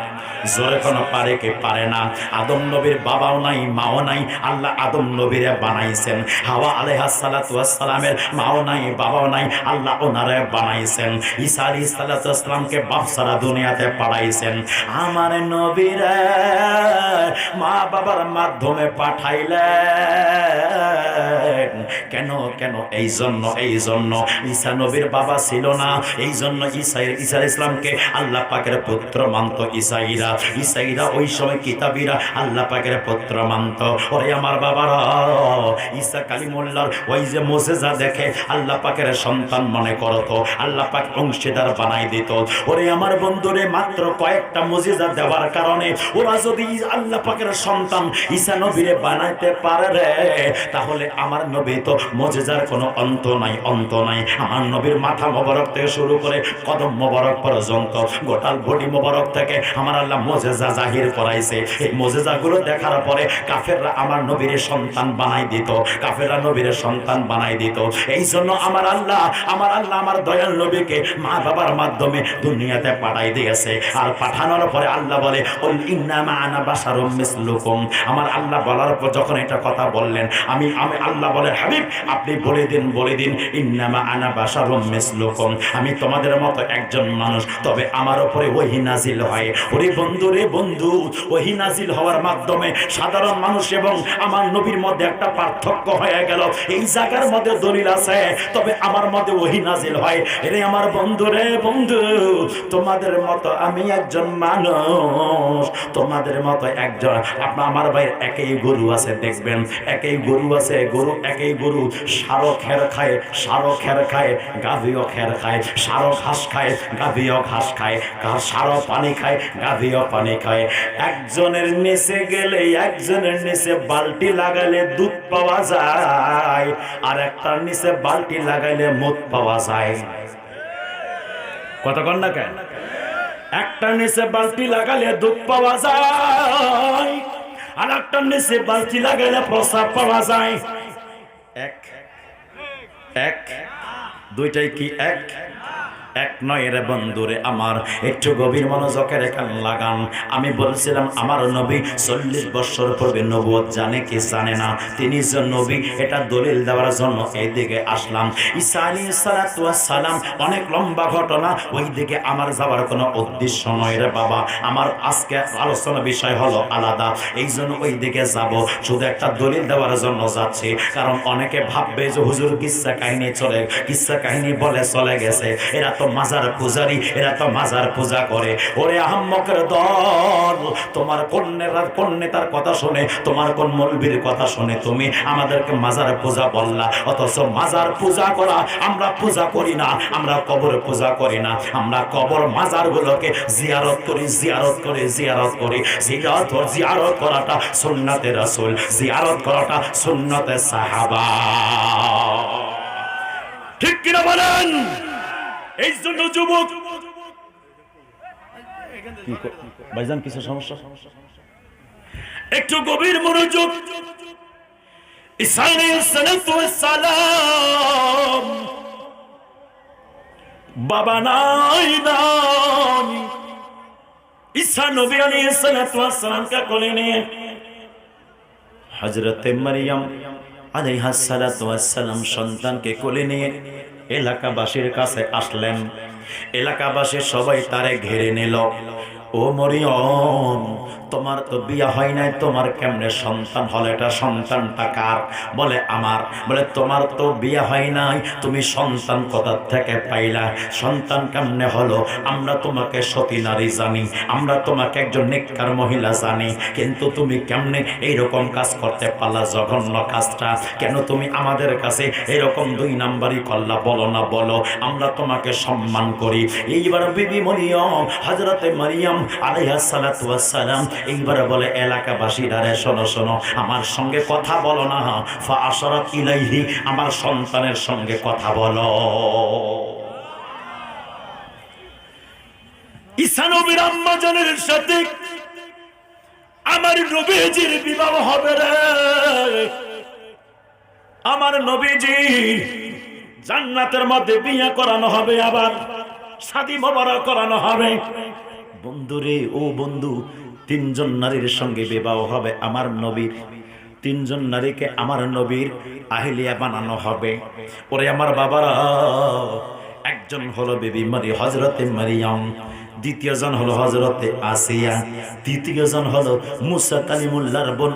জোরে কোনো পারে কি পারে না? আদম নবীর বাবাও নাই, মাও নাই, আল্লাহ আদম নবীরে বানাইছেন। হাওয়া আলাইহিস সালাতু ওয়াস সালামের মাও নাই, বাবাও নাই, আল্লাহ ওনারে বানাইছেন। ঈসা আলাইহিস সালাতু ওয়াস সালামকে বাপ ছাড়া দুনিয়াতে পাঠাইছেন। আমার নবীরে মা বাবার মাধ্যমে পাঠাইলেন। কেন কেন? এই জন্য ঈসা নবীর বাবা ছিল না, এই জন্য ঈসা ইসলামকে আল্লাহ পাকের পুত্র মানত ঈসাইরা ওই সময় কিতাবীরা আল্লাহ পাকের পুত্র মানত। ওরে আমার বাবারা, ঈসা কালিমুল্লাহর ওই যে মুজিজা দেখে আল্লাহ পাকের সন্তান মনে করতো, আল্লাহ পাক অংশীদার বানাই দিত। ওরে আমার বন্ধুরে, মাত্র কয়েকটা মুজিজা দেওয়ার কারণে ওরা যদি আল্লাহ পাকের সন্তান ঈসা নবীরে বানাইতে পারে রে, তাহলে আমার নবী তো মুজিজার কোনো অন্ত নাই। আমার নবীর মাথা মোবারক থেকে শুরু করে কদম মোবারক পর্যন্ত গোটাল বডি মোবারক থেকে আমার আল্লাহ মুজিজা জাহির করাইছে। এই মুজিজাগুলো দেখার পরে কাফেররা আমার নবীর সন্তান বানাই দিত, এই জন্য আমার আল্লাহ আমার দয়াল নবীকে মা বাবার মাধ্যমে দুনিয়াতে পাঠাই দিয়েছে। আর পাঠানোর পরে আল্লাহ বলে কুল ইন্নামা আনা বাশারুম মিসলুকুম। আমার আল্লাহ বলার পর যখন এটা কথা বললেন, আমি আল্লাহ বলে হাবিব আপনি বলে দিন ইন্নামা আনা বাশারুম মিসলুকুম, আমি তোমাদের মতো একজন মানুষ, তবে আমার উপরে ওহী নাজিল হয়। ওরে বন্ধু, ওহী নাজিল হওয়ার মাধ্যমে সাধারণ মানুষ এবং আমার নবীর মধ্যে একটা পার্থক্য হয়ে গেল। এই জায়গার মধ্যে দলিল আছে, তবে আমার মধ্যে ওহী নাজিল হয়। এরে আমার বন্ধু, তোমাদের মতো আমি একজন মানুষ, তোমাদের মতো একজন আমার ভাইয়ের একই গরু আছে, দেখবেন একই গরু আছে, একই গরু সারও খের খায়, গাভীও খের খায়, সারও ঘাস খায়, গাভীও ঘাস খায়, সারও পানি খায়, গাভীও পানি খায়। একজনের নিচে বালতি লাগাইলে দুধ পাওয়া যায়, আর একটার নিচে বালতি লাগাইলে মদ পাওয়া যায়। কতক্ষণ না কেন? একটার নিচে বালতি লাগালে দুধ পাওয়া যায়, আর একটার নিচে বালতি লাগাইলে প্রস্রাব পাওয়া যায়। এক দুইটাই কি এক নয় রে বন্ধুরে আমার, একটু গভীর মনোযোগের কান লাগান। আমি বলছিলাম আমার নবী 40 বছর পূর্বে নবুয়ত জানে কি জানে না, তিনি যে নবী এটা দলিল দেওয়ার জন্য এইদিকে আসলাম। ঈসা আলাইহিস সালাতু ওয়াস সালাম অনেক লম্বা ঘটনা, ওই দিকে আমার যাওয়ার কোনো উদ্দেশ্য নয় রে বাবা। আমার আজকে আলোচনা বিষয় হলো আলাদা, এই জন্য ওই দিকে যাব, শুধু একটা দলিল দেওয়ার জন্য যাচ্ছি। কারণ অনেকে ভাববে যে হুজুর কিচ্ছা কাহিনী বলে চলে গেছে, এরা তো মাজার পূজারি, এরা তো মাজার পূজা করে। ওরে আহম্মকের দল, তোমার কোন নেতার কথা শুনে, তোমার কোন মৌলবীর কথা শুনে তুমি আমাদেরকে মাজার পূজা বললা? অথচ মাজার পূজা করা আমরা পূজা করি না, আমরা কবর পূজা করি না, আমরা কবর মাজারগুলোকে জিয়ারত করি। জিয়ারত করাটা সুন্নাতে রাসূল, জিয়ারত করাটা সুন্নাতে সাহাবা। ঠিক কিনা বলেন? এই জন্য যুবক ভাইজান কিছু সমস্যা, একটু গভীর মনোযোগ। ঈসা আলাইহিস সালাতু ওয়াস সালাম বাবা নাই, ঈসা নবী আলাইহিস সালাতু ওয়াস সালামকে কোলে নিয়ে হযরত মারইয়াম আলাইহাস সালাতু ওয়াস সালাম সন্তানকে কোলে নিয়ে এলাকাবাসীর কাছে আসলেন। এলাকাবাসী সবাই তারে ঘিরে নিল। ও মরিয়ম, তোমার তো বিয়ে হয় নাই, তোমার কেমনে সন্তান হলো? এটা সন্তানটা কার? বলে আমার। বলে তোমার তো বিয়ে হয় নাই, তুমি সন্তান কোথা থেকে পাইলা? সন্তান কেমনে হলো? আমরা তোমাকে সতী নারী জানি, আমরা তোমাকে একজন নেককার মহিলা জানি, কিন্তু তুমি কেমনে এইরকম কাজ করতে পারলা? জঘন্য কাজটা কেন তুমি আমাদের কাছে এরকম 2 নাম্বারই করলা? বলো না, বলো, আমরা তোমাকে সম্মান করি। এইবার বিবি মরিয়ম, হযরতে মারিয়াম আলাইহিস সালাতু ওয়াস সালাম এইবার বলে, এলাকাবাসীরা রে শোনো শোনো, আমার সঙ্গে কথা বলো না। ফা আশারাত ইলাইহি, আমার সন্তানের সঙ্গে কথা বলো। ঈসা নবীর আম্মা জানের সাথে আমার নবীজির বিবাহ হবে রে। আমার নবীজি জান্নাতের মধ্যে বিয়ে করানো হবে, আবার শাদী মোবারক করানো হবে। বন্ধুরে, ও বন্ধু, 3 জন নারীর সঙ্গে বিবাহ হবে আমার নবীর। 3 জন নারীকে আমার নবীর আহলিয়া বানানো হবে। ওরে আমার বাবারা, একজন হলো বিবি মারি হযরতে মারিয়াম, দ্বিতীয় জন হলো হযরতে আসিয়া, তৃতীয় জন হলো মুসা কালিমুল্লাহর বোন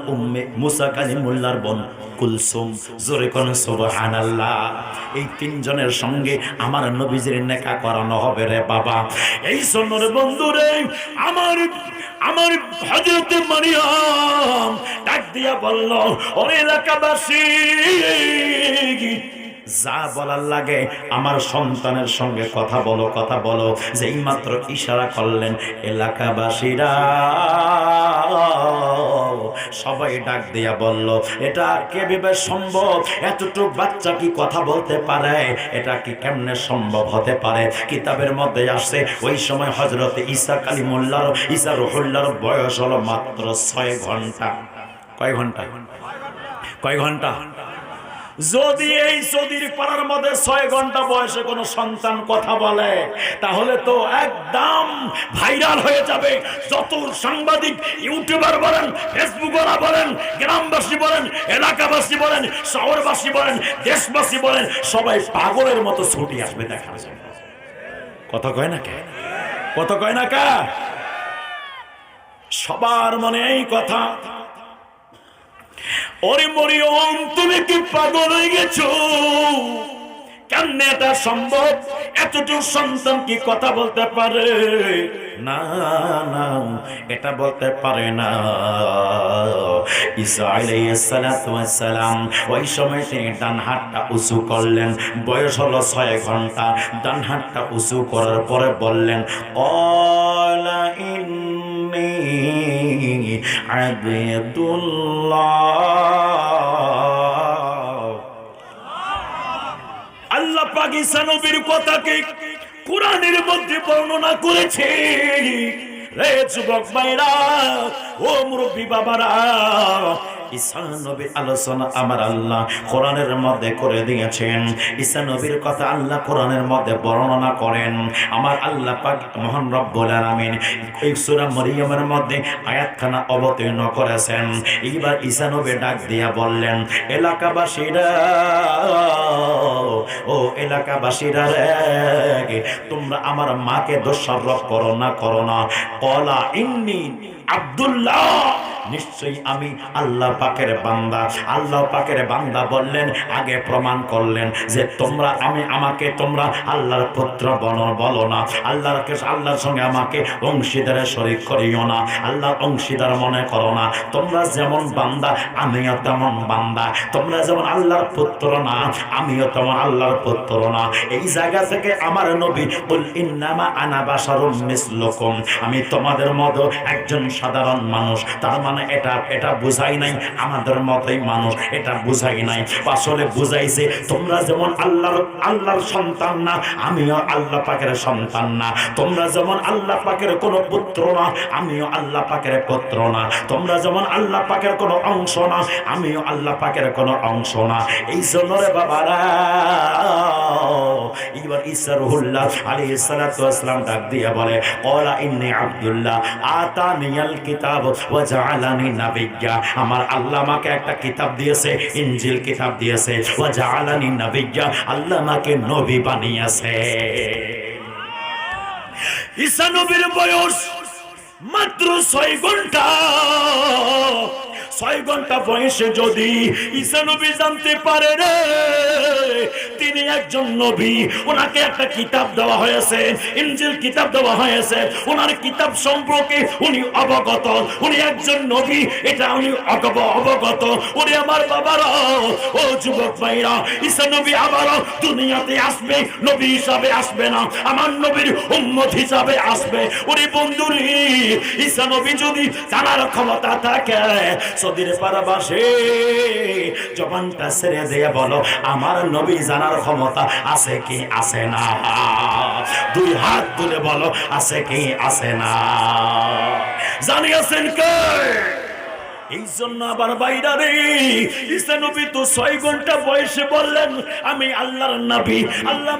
মুসা কালিমুল্লাহর বোন কুলসুম। জোরে কোন সুবহানাল্লাহ। এই 3 জনের সঙ্গে আমার নবীজির নেকাহ করানো হবে রে বাবা। এই সোনার বন্ধুরে, আমার হযরতে মারিয়াম ডাক দিয়া বলল, ও এলাকাবাসী, যা বলার লাগে আমার সন্তানের সঙ্গে কথা বলো, কথা বলো। যেই মাত্র ইশারা করলেন, এলাকাবাসীরা সবাই ডাক দিয়া বলল, এটা কিভাবে সম্ভব? এতটুকু বাচ্চা কি কথা বলতে পারে? এটা কি কেমনে সম্ভব হতে পারে? কিতাবের মধ্যে আসছে, ওই সময় হযরতে ঈসা কালিমুল্লাহর, ঈসা রুহুল্লাহর বয়স হলো মাত্র 6 ঘন্টা। কয় ঘন্টা? কয় ঘন্টা? যদি এই সৌদির পাড়ার মধ্যে 6 ঘন্টা বয়সে কোনো সন্তান কথা বলে, তাহলে তো একদম ভাইরাল হয়ে যাবে। যত সাংবাদিক, ইউটিউবার বলেন, ফেসবুকাররা বলেন, গ্রামবাসী বলেন, এলাকাবাসী বলেন, শহরবাসী বলেন, দেশবাসী বলেন, সবাই পাগলের মতো ছুটি আসবে দেখার জন্য। কথা কয় না কে? কথা কয় না কা? সবার মনে এই কথা। ওরে মরিয়ম, তুমি কি পাগল হয়ে গেছো? কেমনে এটা সম্ভব? এতটুকু সন্তান কি কথা বলতে পারে? না না, এটা বলতে পারে না। ঈসা আলাইহিস সালাতু ওয়াস সালাম ওই সময় তিনি ডান হাতটা উঁচু করলেন। বয়স হলো 6 ঘন্টা। ডান হাতটা উঁচু করার পরে বললেন, ক্বালা ইন্নী আবদুল্লাহ। আল্লাহ পাক ঈসা নবীর কথাকে কোরআনের মধ্যে বর্ণনা করেছে। রে যুবক ভাইরা, ও মুরব্বী বাবারা, ঈসা নবীর আলোচনা আমার আল্লাহ কোরআনের মধ্যে করে দিয়েছেন। ঈসা নবীর কথা আল্লাহ কোরআনের মধ্যে বর্ণনা করেন। আমার আল্লাহ পাক মহান রব্বুল আলামিন এই সূরা মরিয়মের মধ্যে আয়াতখানা অবতীর্ণ করেছেন। এইবার ঈসা নবী ডাক দিয়া বললেন, এলাকাবাসীরা, ও এলাকাবাসীরা রে, তোমরা আমার মাকে দোষারোপ করো না, করো না। ক্বালা ইন্নী আব্দুল্লাহ, নিশ্চয়ই আমি আল্লাহ পাকের বান্দা। আল্লাহ পাকের বান্দা বললেন, আগে প্রমাণ করলেন যে তোমরা আমাকে তোমরা আল্লাহর পুত্র বলো না, আল্লাহর সঙ্গে আমাকে অংশীদারে শরীক করিও না, আল্লাহর অংশীদার মনে করো না। তোমরা যেমন বান্দা আমিও তেমন বান্দা, তোমরা যেমন আল্লাহর পুত্র না আমিও তেমন আল্লাহর পুত্র না। এই জায়গা থেকে আমার নবী কুল ইন্নামা আনা বাশারুম মিসলুকুম, আমি তোমাদের মতো একজন সাধারণ মানুষ। তার মানে এটা বুঝাই নাই আমাদের মতোই মানুষ, এটা বুঝাই নাই। আসলে বুঝাইছে তোমরা যেমন আল্লাহর সন্তান না আমিও আল্লাহ পাকের সন্তান না, তোমরা যেমন আল্লাহ পাকের কোনো পুত্র না আমিও আল্লাহ পাকের পুত্র না, তোমরা যেমন আল্লাহ পাকের কোনো অংশ না আমিও আল্লাহ পাকের কোনো অংশ না। এই জন্য রে বাবারা, এবার ঈসা রুহুল্লাহ আলাইহিস সালাতু ওয়াস সালাম ডাক দিয়া বলে, ক্বালা ইন্নী আব্দুল্লাহ আতানিয়াল কিতাব ওয়া জাআলানি নাবিয়্যা। আমার আল্লাহ আমাকে একটা কিতাব দিয়েছে, ইনজিল কিতাব দিয়েছে। ওয়া জাআলানি নাবিয়্যা, আল্লাহ আমাকে নবী বানিয়েছে। ঈসা নবীর বয়স মাত্র 6 ঘন্টা। 6 ঘন্টা বয়সে যদি ঈসা নবী জানতে পারে রে তিনি একজন নবী, ওনাকে একটা কিতাব দেওয়া হয়েছে, ইনজিল কিতাব দেওয়া হয়েছে, ওনার কিতাব সম্পর্কে উনি অবগত, উনি একজন নবী, এটা উনি অবগত। ওরে আমার বাবারা, ও যুবক ভাইরা, ঈসা নবী আবারও দুনিয়াতে আসবে, নবী হিসাবে আসবে না, আমার নবীর উম্মত হিসাবে আসবে। ওরে বন্ধুরি, ঈসা নবী যদি জানার ক্ষমতা থাকে, সৌদির পারবাসে জবানটা ছেড়ে দিয়ে বলো, আমার নবী জানার ক্ষমতা আছে কি আছে না? 2 হাত তুলে বলো, আছে কি আছে না? জানিয়েছেন কে? এই জন্য আবার বাইরা রে, ঈসা নবী তো 6 ঘন্টা বয়সে বললেন আমি আল্লাহর নবী, আল্লাহ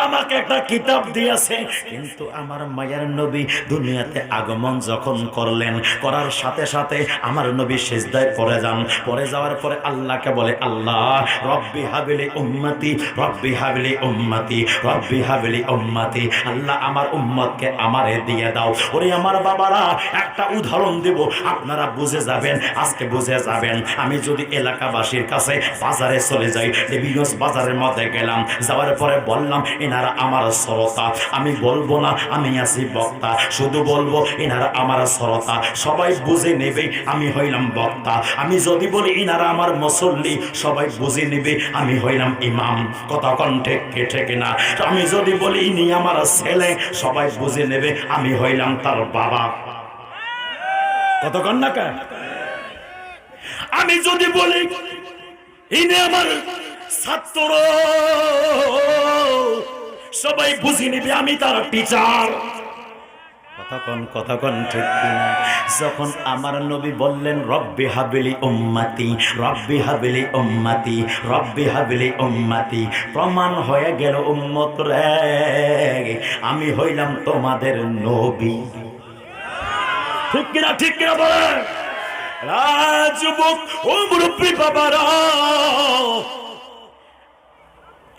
আমাকে একটা কিতাব দিয়েছে। কিন্তু আমার মায়ের নবী দুনিয়াতে আগমন যখন করলেন, করার সাথে সাথে আমার নবী সিজদায় পড়ে যান। পড়ে যাওয়ার পরে আল্লাহকে বলে, আল্লাহ রব্বি হাবিলি উম্মতি, রব্বি হাবিলি উম্মতি, রব্বি হাবিলি উম্মতি, আল্লাহ আমার উম্মতকে আমারে দিয়ে দাও। ওরে আমার বাবারা, একটা উদাহরণ দেব, আপনারা বুঝে যাবেন, আজকে বুঝে যাবেন। আমি যদি এলাকাবাসীর কাছে বাজারে চলে যাই, দেবীগঞ্জ বাজারের মধ্যে গেলাম, যাওয়ার পরে বললাম এনারা আমার শ্রোতা, আমি বলবো না আমি আছি বক্তা, শুধু বলবো এনারা আমার শ্রোতা, সবাই বুঝে নেবে আমি হইলাম বক্তা। আমি যদি বলি এনারা আমার মুসল্লি, সবাই বুঝে নেবে আমি হইলাম ইমাম। কথা কোন ঠিক না? আমি যদি বলি ইনি আমার ছেলে, সবাই বুঝে নেবে আমি হইলাম তার বাবা। কতক্ষণ না কেন? আমি যদি বলি ইনি আমার ছাত্র, সবাই বুঝে নেবে আমি তার টিচার। কতক্ষণ ঠিক কিনা? যখন আমার নবী বললেন রব্বি হাবিলি উম্মতি, রব্বি হাবিলি উম্মতি, রব্বি হাবিলি উম্মতি, প্রমাণ হয়ে গেল উম্মত রে আমি হইলাম তোমাদের নবী। ঠিক কিনা বলেন? যুবক ও মুরব্বী বাবারা,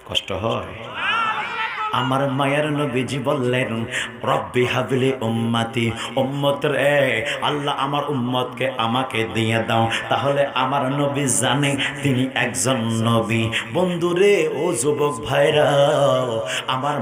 কষ্ট হয়? আমার মায়ের নবীজি বললেন রব্বি হাবিলি উম্মতি, উম্মত রে আল্লাহ আমার উম্মতকে আমাকে দিয়ে দাও। তাহলে আমার নবী জানে তিনি একজন নবী। বন্ধুরে, ও যুবক ভাইরা, আমার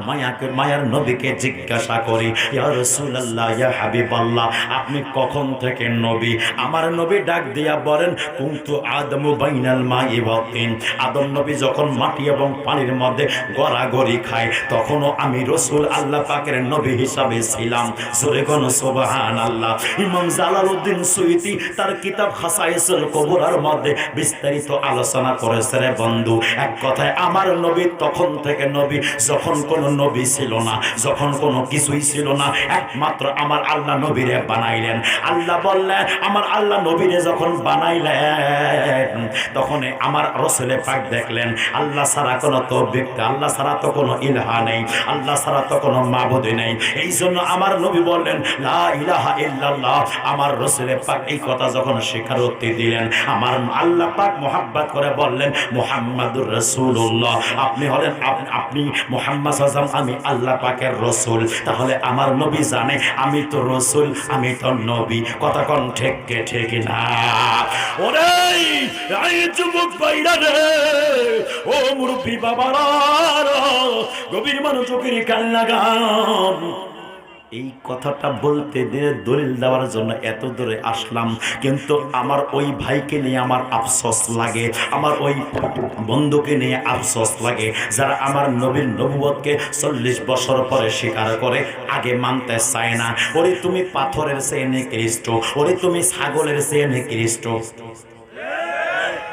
মায়ের নবীকে জিজ্ঞাসা করি, ইয়া রাসূলুল্লাহ, ইয়া হাবিবাল্লাহ, আপনি কখন থেকে নবী? আমার নবী ডাক দিয়া বলেন, কুনতু আদমু বাইনাল মাই ওয়া তিন, আদম নবী যখন মাটি এবং পানির মধ্যে গড়াগড়ি খায় তখনও আমি রাসূল আল্লাহ পাকের নবী হিসাবে ছিলাম। জোরে কোন সুবহানাল্লাহ। ইমাম জালালউদ্দিন সুয়ুতী তার কিতাব খাসায়েসুল কুবরার মধ্যে বিস্তারিত আলোচনা করেছে রে বন্ধু। এক কথায় আমার নবী তখন থেকে নবী যখন কোনো নবী ছিল না, যখন কোনো কিছুই ছিল না, একমাত্র আমার আল্লাহ নবীরে বানাইলেন। আল্লাহ বললেন, আমার আল্লাহ নবীরে যখন বানাইলেন তখন আমার রাসূলে পাক দেখলেন আল্লাহ ছাড়া কোনো তৌফিক, আল্লাহ ছাড়া তো কোনো ইলাহা নেই, আল্লাহ ছাড়া তো কোনো মাবুদ নেই। এই জন্য আমার নবী বললেন লা ইলাহা ইল্লাল্লাহ। আমার রাসূলে পাক এই কথা যখন স্বীকারোক্তি দিলেন, আমার আল্লাহ পাক মুহাব্বত করে বললেন মুহাম্মাদুর রাসূলুল্লাহ, আপনি হলেন আপনি মুহাম্মদ সাল্লাল্লাহু আলাইহি ওয়াসাল্লাম, আমি আল্লাহ পাকের রাসূল। তাহলে আমার নবী জানে আমি তো রাসূল, আমি তো নবী। কথা কোন ঠিক না? ওরে এই যুবক ভাইরা রে, ও মুরব্বী বাবারা, গভীর মনোযোগের কান লাগান। এই কথাটা বলতে দলিল দেওয়ার জন্য এত দূরে আসলাম, কিন্তু আমার ওই ভাইকে নিয়ে আমার আফসোস লাগে, আমার ওই বন্ধুকে নিয়ে আফসোস লাগে, যারা আমার নবীর নবুয়তকে 40 বছর পরে স্বীকার করে, আগে মানতে চায় না। ওরে তুমি পাথরের চেয়ে নিকৃষ্ট, ওরে তুমি ছাগলের চেয়ে নিকৃষ্ট।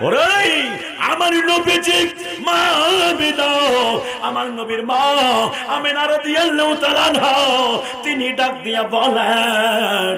ওরে আমার নবীজি মা আমিনা, আমার নবীর মা আমিনা রাদিয়াল্লাহু তাআলা আনহা, তিনি ডাক দিয়া বলেন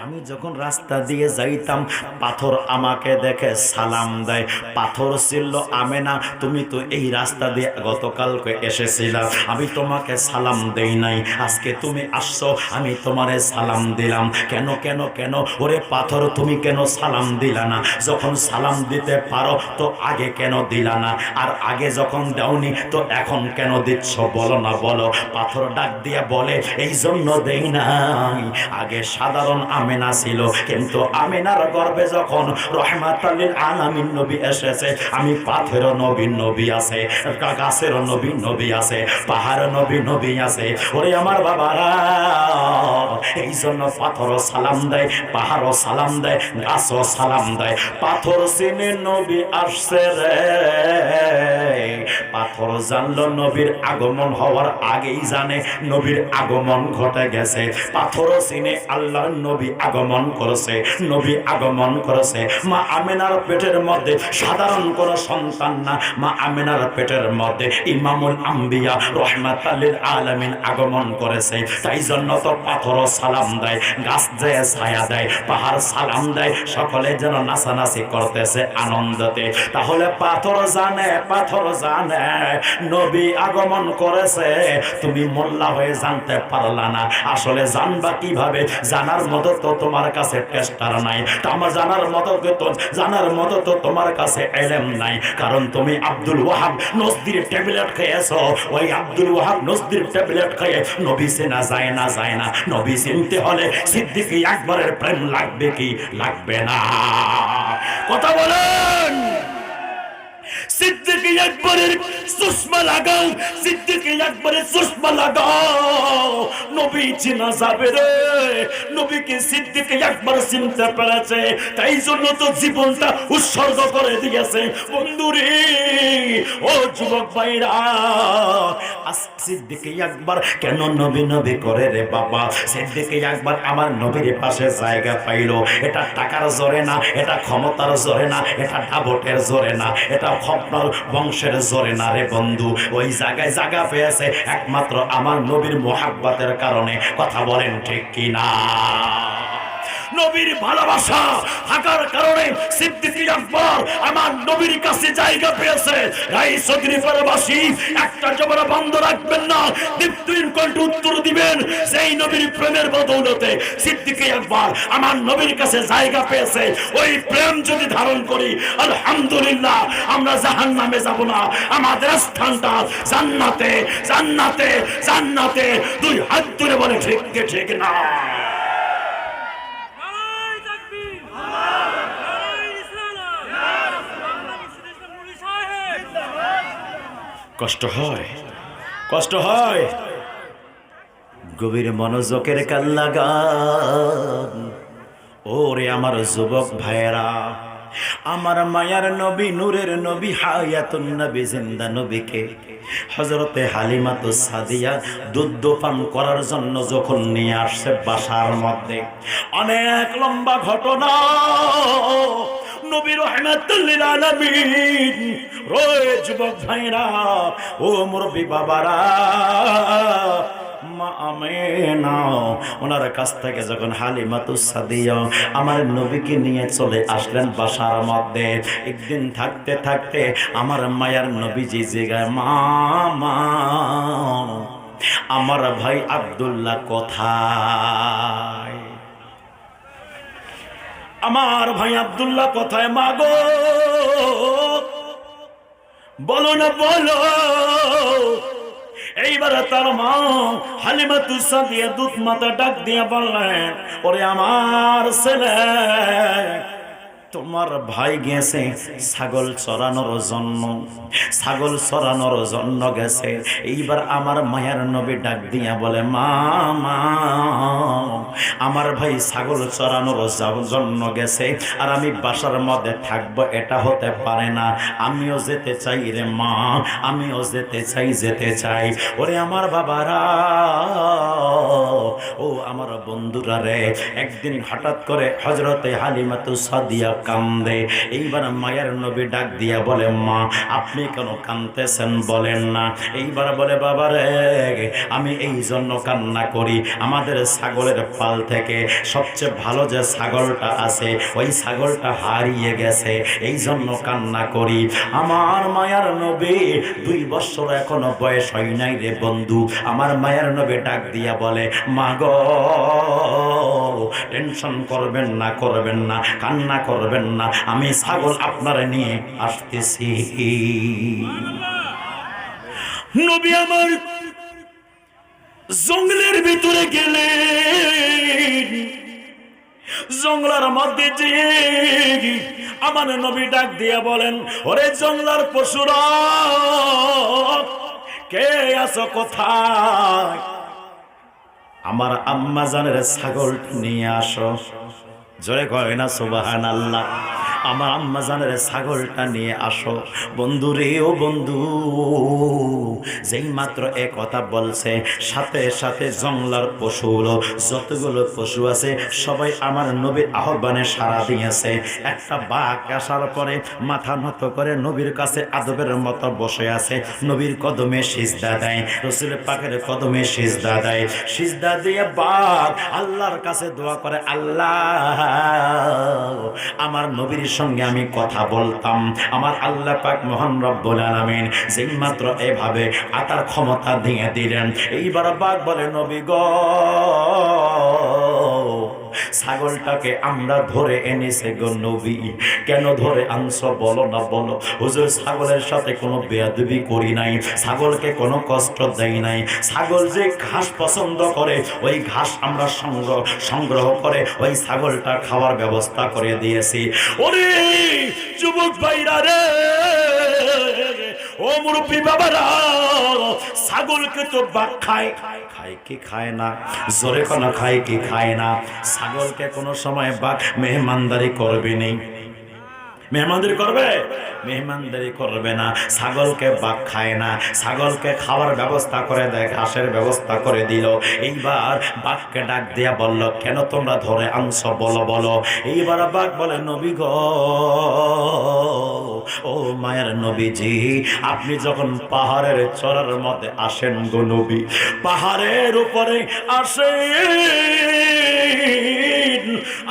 আমি যখন রাস্তা দিয়ে যাইতাম পাথর আমাকে দেখে সালাম দেয়। পাথর ছিল, আমেনা তুমি তো এই রাস্তা দিয়ে গতকালকে এসেছিলা, আমি তোমাকে সালাম দেই নাই, আজকে তুমি আসছো আমি তোমারে সালাম দিলাম। কেন কেন কেন? ওরে পাথর তুমি কেন সালাম দিলা না? যখন সালাম দিতে পারো তো আগে কেন দিলা না? আর আগে যখন দাওনি তো এখন কেন দিচ্ছ? বলো না বলো। পাথর ডাক দিয়ে বলে এই জন্য দেই নাই, আগে সাধারণ আমেনা ছিল, কিন্তু আমেনার গর্ভে যখন রহমাতুল লিল আলামিন নবী এসেছে, আমি পাথরের নবী নবী আছে, গাছের নবী নবী আছে, পাহাড় নবী নবী আছে। ওরে আমার বাবারা, এই জন্য পাথরও সালাম দেয়, পাহাড়ও সালাম দেয়, গাছও সালাম দেয়। পাথর চিনে নবী আসছে রে, পাথর জানলো নবীর আগমন হওয়ার আগেই জানে নবীর আগমন ঘটে গেছে। পাথর চিনে আল্লাহর নবী আগমন করেছে, নবী আগমন করেছে। মা আমেনার পেটের মধ্যে সাধারণ কোন সন্তান না, মা আমেনার পেটের মধ্যে ইমামুল আম্বিয়া রহমাতুল লিল আলামিন আগমন করেছে। তাই জন্য তো পাথর সালাম দেয়, গাছ যায় ছায়া দেয়, পাহাড় সালাম দেয়, সকলে যেন নাচানাচি করতেছে আনন্দতে। তাহলে পাথর জানে, পাথর জানে নবী আগমন করেছে, তুমি মোল্লা হয়ে জানতে পারলা না। আসলে জানবা কিভাবে? জানার মতো তো তোমার কাছে টেস্টার নাই, আমার জানার মতো তো জানার মতো তো তোমার কাছে ইলম নাই। কারণ তুমি আব্দুল ওয়াহাব নজদির ট্যাবলেট খেয়েছো, ওই আব্দুল ওয়াহাব নজদির ট্যাবলেট খেয়ে নবী চেনা যায় না, যায় না। নবী চিনতে হলে সিদ্দিক আকবরের প্রেম লাগবে কি লাগবে না? কথা বলেন। সিদ্দিক আকবরের চশমা লাগাও, সিদ্দিক আকবরের চশমা লাগাও, নবী চিনা যাবে রে। নবীকে সিদ্দিক আকবর চিনতে পেরেছে, তাই জন্য তো জীবনটা উৎসর্গ করে দিয়েছে। বন্ধুরে, ও যুবক ভাইরা, সিদ্দিক আকবর কেন নবী নবী করে রে বাবা? সিদ্দিক আকবর আমার নবীর পাশে জায়গা পাইলো, এটা টাকার জোরে না, এটা ক্ষমতার জোরে না, এটা ডাবটের জোরে না, এটা আপনার বংশের জোরে না রে বন্ধু। ওই জায়গায় জায়গা পেয়েছে একমাত্র আমার নবীর মোহাব্বতের কারণে। কথা বলেন ঠিক কিনা? নবীর ভালোবাসা থাকার কারণে সিদ্দিক আকবর আমার নবীর কাছে জায়গা পেয়েছে। এই শরীফবাসী একটা জবর বন্ধ রাখবেন না, দীপ্তির কণ্ঠে উত্তর দিবেন। সেই নবীর প্রেমের বদৌলতে সিদ্দিক আকবর আমার নবীর কাছে জায়গা পেয়েছে। ওই প্রেম যদি ধারণ করি, আলহামদুলিল্লাহ, আমরা জাহান্নামে যাব না, আমাদের স্থানটা জান্নাতে, জান্নাতে, জান্নাতে। দুই হাত তুলে বলে ঠিক ঠিক না? কষ্ট হয়, কষ্ট হয়। গভীর মনোযোগের কাল্লা গান। ওরে আমার যুবক ভাইয়েরা, আমার মায়ার নবী, নূরের নবী, হায়াতুন নবী, জিন্দা নবীকে হযরতে হালিমাতুস সাদিয়া দুধ পান করার জন্য যখন নিয়ে আসছে বাসার মধ্যে, অনেক লম্বা ঘটনা। নবী রহমাতুল লিল আলামিন, রয়ে যুবক ভাইরা, ও মুরব্বি বাবারা, মা আমেনা ওনার কাছ থেকে যখন হালিমাতুস সাদিয়া আমার নবীকে নিয়ে চলে আসলেন বাসার মধ্যে, একদিন থাকতে থাকতে আমার মায়ার নবীজি জিগায়, মা আমার ভাই আব্দুল্লাহ কোথায়? আমার ভাই আব্দুল্লাহ কোথায়? মা গো বলো না, বলো। এইবার তার মা হালিমাতুস সাদিয়া দুধ মাথা ডাক দিয়ে বললেন, ওরে আমার ছেলে, তোমার ভাই গেছে ছাগল চরানোর জন্য, ছাগল চরানোর জন্য গেছে। এইবার আমার মায়ের নবী ডাক দিয়া বলে, মা আমার ভাই ছাগল চরানোর জন্য গেছে, আর আমি বাসার মধ্যে থাকবো, এটা হতে পারে না। আমিও যেতে চাই রে মা, আমিও যেতে চাই, যেতে চাই। ওরে আমার বাবারা, ও আমার বন্ধুরা রে, একদিন হঠাৎ করে হযরতে হালিমাতুস সাদিয়া কান্দে। এইবার মায়ের নবী ডাক দিয়া বলে, মা আপনি কেন কাঁদতেছেন বলেন না? এইবার বলে, বাবা রে আমি এই জন্য কান্না করি, আমাদের ছাগলের পাল থেকে সবচেয়ে ভালো যে ছাগলটা আছে ওই ছাগলটা হারিয়ে গেছে, এই জন্য কান্না করি। আমার মায়ার নবী 2 বছর এখনো বয়স হয় নাই রে বন্ধু। আমার মায়ের নবী ডাক দিয়া বলে, মা গো টেনশন করবেন না, করবেন না, কান্না করবেন না, আমি ছাগল আপনার নিয়ে আসতেছি। নবী আমার জঙ্গলের ভিতরে গেলেন, জঙ্গলার মধ্যে যে আমার নবী ডাক দিয়া বলেন, ওরে জঙ্গলার পশুরা কে আছো কোথায়? আমার আম্মা জানের ছাগল নিয়ে আসো। জোরে কয় না সুবহানাল্লাহ। আমার আম্মা জানের ছাগলটা নিয়ে আসো। বন্ধু রে ও বন্ধু, যেই মাত্র এ কথা বলছে সাথে সাথে জঙ্গলার পশুগুলো যতগুলো পশু আছে সবাই আমার নবীর আহ্বানে সাড়া দিয়েছে। একটা বাঘ আসার পরে মাথা নত করে নবীর কাছে আদবের মতো বসে আছে, নবীর কদমে সিজদা দেয়, রাসূল পাকের কদমে সিজদা দেয়। সিজদা দিয়ে বাঘ আল্লাহর কাছে দোয়া করে, আল্লাহ আমার নবীর সঙ্গে আমি কথা বলতাম, আমার আল্লাহ পাক মহান রব্বুল আলামিন যেই মাত্র এভাবে আতার ক্ষমতা দিয়ে দিলেন। এইবার বাঘ বলে, নবী গো ছাগলটাকে আমরা ধরে এনেছে গো নবী। কেন ধরে আনছো বলো না বলো। হুজুর ছাগলের সাথে কোনো বেয়াদবি করি নাই, ছাগলকে কোনো কষ্ট দেই নাই, ছাগল যে ঘাস পছন্দ করে ওই ঘাস আমরা সংগ্রহ করে ওই ছাগলটা খাওয়ার ব্যবস্থা করে দিয়েছি। ওরে যুবক ভাইরা রে, ও মুরব্বী বাবারা, ছাগলকে তো বাঘ খায়, খায় কি খায় না? জোরে কোনো খায় কি খায় না? ছাগলকে কোনো সময় বাঘ মেহমানদারি করবে নেই, মেহমানদারি করবে? মেহমানদারি করবে না। ছাগলকে বাঘ খায় না, ছাগলকে খাওয়ার ব্যবস্থা করে দেয়, ঘাসের ব্যবস্থা করে দিল। এইবার বাঘকে ডাক দিয়া বলল, কেন তোমরা ধরে আনছো বলো বলো। এইবার বাঘ বলে, নবী গো ও মায়ের নবীজি, আপনি যখন পাহাড়ের চড়ার মধ্যে আসেন গো নবী, পাহাড়ের উপরে আসেন,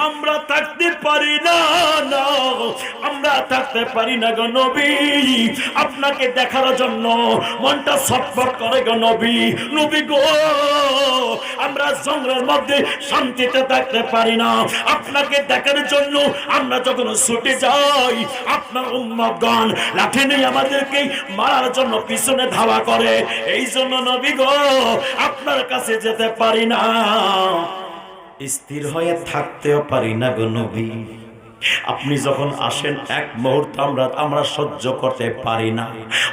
আমরা থাকতে পারি না, না আমরা থাকতে পারি না গো নবী, আপনাকে দেখার জন্য মনটা ছটফট করে গো নবী। নবী গো আমরা জঙ্গলের মধ্যে শান্তিতে থাকতে পারি না, আপনাকে দেখার জন্য আমরা যখন ছুটে যাই আপনার উম্মতগণ লাঠি নিয়ে আমাদেরকে মারার জন্য পিছনে ধাওয়া করে, এই জন্য নবী গো আপনার কাছে যেতে পারি না, স্থির হয়ে থাকতেও পারি না গো নবী। আপনি যখন আসেন এক মুহূর্ত আমরা সহ্য করতে পারি না।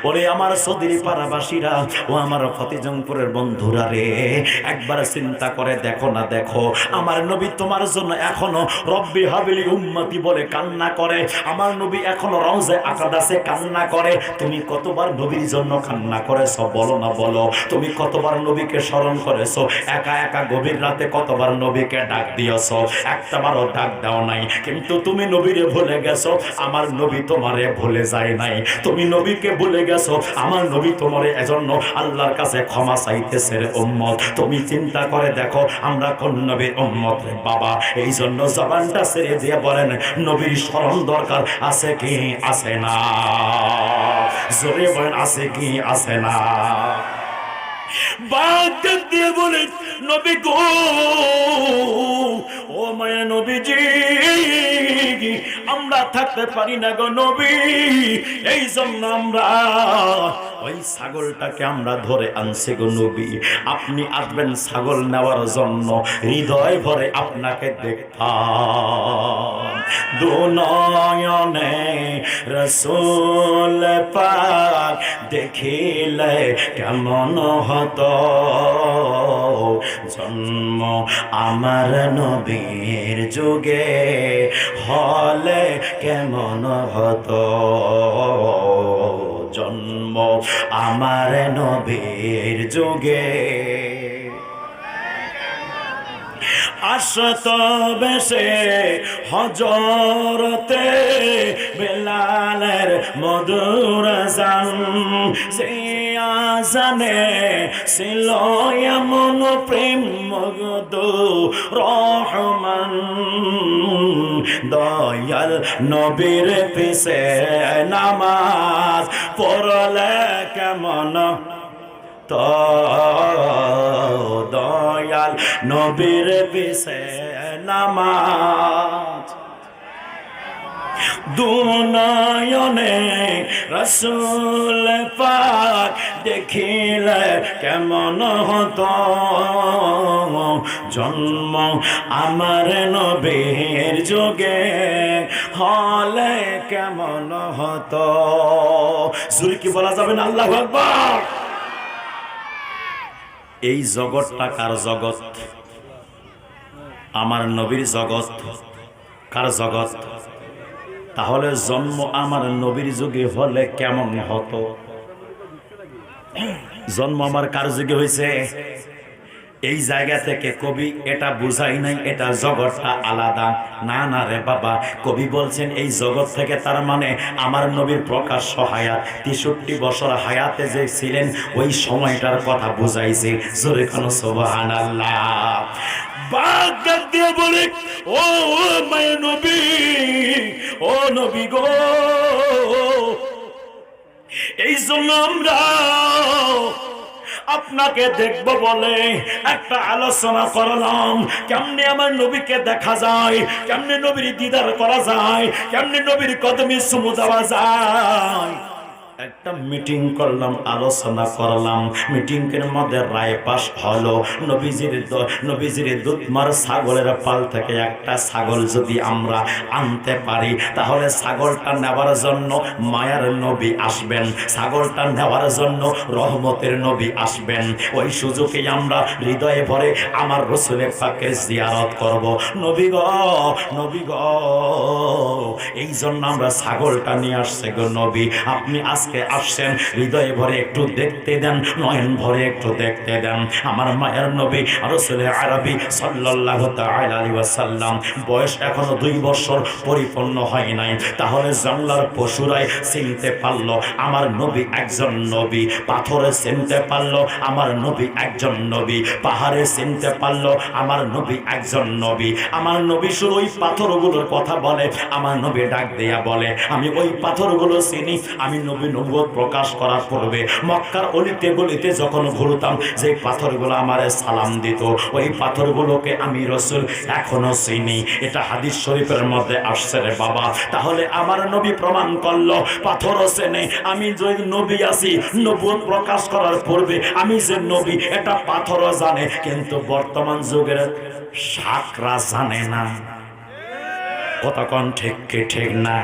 ওরে আমার সদরি পাড়াবাসীরা, ও আমার ফতেজংপুরের বন্ধুরা রে, একবার চিন্তা করে দেখো না, দেখো আমার নবী তোমার জন্য এখনো রব্বি হাবিলি উম্মতি বলে কান্না করে, আমার নবী এখনো রওজায়ে আকদাসে কান্না করে। তুমি কতবার নবীর জন্য কান্না করেছো বলো না বলো? তুমি কতবার নবীকে স্মরণ করেছো? একা একা গভীর রাতে কতবার নবীকে ডাক দিয়েছো? একটাবারও ডাক দাও নাই। কিন্তু তুমি নবীরে ভুলে গেছো, আমার নবী তোমারে ভুলে যায় নাই। তুমি নবীকে ভুলে গেছো, আমার নবী তোমারে এজন্য আল্লাহর কাছে ক্ষমা চাইতেছে রে উম্মত। তুমি চিন্তা করে দেখো আমরা কোন নবীর উম্মত রে বাবা। এই জন্য জবানটা ছেড়ে দিয়ে বলেন, নবীর স্মরণ দরকার আছে কি আছে না? জোরে বলেন আছে কি আছে না? বাদ দিয়ে বলে, নবী গো ও মায়া নবীজি, আমরা থাকতে পারি না গো নবী, এই জন্য আমরা ওই ছাগলটাকে আমরা ধরে আনছি গো নবী। আপনি আসবেন ছাগল নেওয়ার জন্য, হৃদয় ভরে আপনাকে দেখতাম, দুনয়নে রাসূল পাক দেখিলে কেমন হতো, জন্ম আমার নবীর যুগে হলে কেমন হতো, জন্ম আমার নবীর যুগে আসত বেশে হজরতে বেলালের মধুর আযান, সে আযানে ছিল এমন প্রেম মুগ্ধ রহমান। দয়াল নবীর পিছে নামাজ পড়লে কেমন তো, দয়াল নবীর পিছে নামাজ, দুনয়নে রাসূল পাক দেখিলে কেমন হতো, জন্ম আমার নবীর যুগে হলে কেমন হতো। জোরে কি বলা যাবে না? আল্লাহু আকবার। এই জগৎটা কার জগৎ? আমার নবীর জগৎ। কার জগৎ? তাহলে জন্ম আমার নবীর যুগে হলে কেমন হতো? জন্ম আমার কার যুগে হয়েছে? এই জায়গা থেকে কবি এটা বুঝাই নাই এটা জগৎটা আলাদা। না না রে বাবা, কবি বলছেন এই জগৎ থেকে তার মানে আমার নবীর প্রকাশ্য হায়াত 63 বছর হায়াতে যে ছিলেন ওই সময়টার কথা বুঝাইছে। জোরে কোন সুবহানাল্লাহ। বাগ দিয়ে বলে, ও মায়ের নবী, ও নবী গো, এই জন্য আমরা আপনাকে দেখব বলে একটা আলোচনা করলাম। কেমনে আমার নবীকে দেখা যায়, কেমনে নবীর দিদার করা যায়, কেমনে নবীর কদমে চুমু দেওয়া যায়। একটা মিটিং করলাম, আলোচনা করলাম। মিটিং এর মধ্যে রায় পাস হলো নবীজির দুধমার ছাগলের পাল থেকে একটা ছাগল যদি আমরা আনতে পারি তাহলে ছাগলটা নেওয়ার জন্য মায়ার নবী আসবেন, ছাগলটা নেওয়ার জন্য রহমতের নবী আসবেন। ওই সুযোগে আমরা হৃদয়ে ভরে আমার রাসূলের পাকের জিয়ারত করব। নবী গো, নবী গো, এই জন্য আমরা ছাগলটা নিয়ে আসছে গো নবী। আপনি আসছেন, হৃদয়ে ভরে একটু দেখতে দেন, নয়ন ভরে একটু দেখতে দেন। আমার মায়ের নবী রাসূল আরবি সাল্লাল্লাহু তাআলা আলাইহি ওয়াসাল্লাম বয়স এখনো 2 বছর পরিপূর্ণ হয় নাই। তাহলে জঙ্গলার পশুরাই চিনতে পারলো আমার নবী একজন নবী, পাথরে চিনতে পারলো আমার নবী একজন নবী, পাহাড়ে চিনতে পারলো আমার নবী একজন নবী। আমার নবী শুধু ওই পাথরগুলোর কথা বলে, আমার নবী ডাক দেয়া বলে আমি ওই পাথরগুলো চিনি। আমি নবী নবুয়ত প্রকাশ করার পূর্বে মক্কার অলিতে গলিতে যখন ঘুরতাম যে পাথরগুলো আমারে সালাম দিত ওই পাথরগুলোকে আমি রাসূল এখনো চিনি। এটা হাদিস শরীফের মধ্যে আসছে রে বাবা। তাহলে আমার নবী প্রমাণ করলো পাথরও চেনে আমি যদি নবী আছি। নবুয়ত প্রকাশ করার পূর্বে আমি যে নবী এটা পাথরও জানে, কিন্তু বর্তমান যুগের শাকরা জানে না। কতক্ষণ ঠিক কি ঠিক না?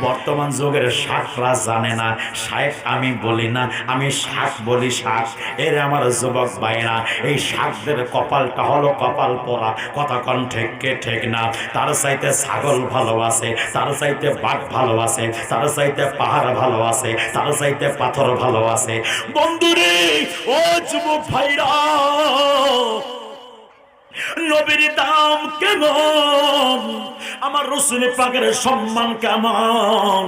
বর্তমান যুগের শাকরা জানে না। শাক আমি বলি না, আমি শাক বলি শাক। এর আমার যুবক ভাইরা, এই শাকদের কপালটা হলো কপাল পোড়া। কতক্ষণ ঠিক কি ঠিক না? তার চাইতে ছাগল ভালোবাসে, তার চাইতে বাঘ ভালোবাসে, তার চাইতে পাহাড় ভালোবাসে, তার চাইতে পাথর ভালোবাসে। বন্ধুরে, ও যুবক ভাইরা, নবীর দাম কেমন, আমার রাসূল পাকের সম্মান কেমন,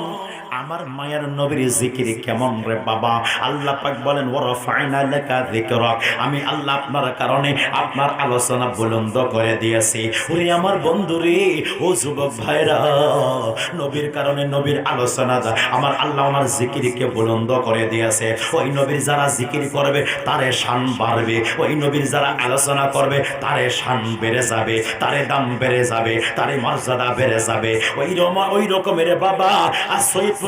আমার মায়ের নবীর জিকির কেমন রে বাবা। আল্লাহ পাক বলেন ওয়ারাফা'না লাকা যিকরাক, আমি আল্লাহ আপনার কারণে আপনার আলোচনা বুলন্দ করে দিয়েছি। ওরে আমার বন্ধুরে, ও যুবক ভাইরা, নবীর কারণে নবীর আলোচনা আমার আল্লাহ আমার জিকিরকে বুলন্দ করে দিয়েছে। ওই নবীর যারা জিকির করবে তারে শান বাড়বে, ওই নবীর যারা আলোচনা করবে তারে শান বেড়ে যাবে, তারে দাম বেড়ে যাবে, তারে মর্যাদা বেড়ে যাবে। ওই রকমের বাবা আর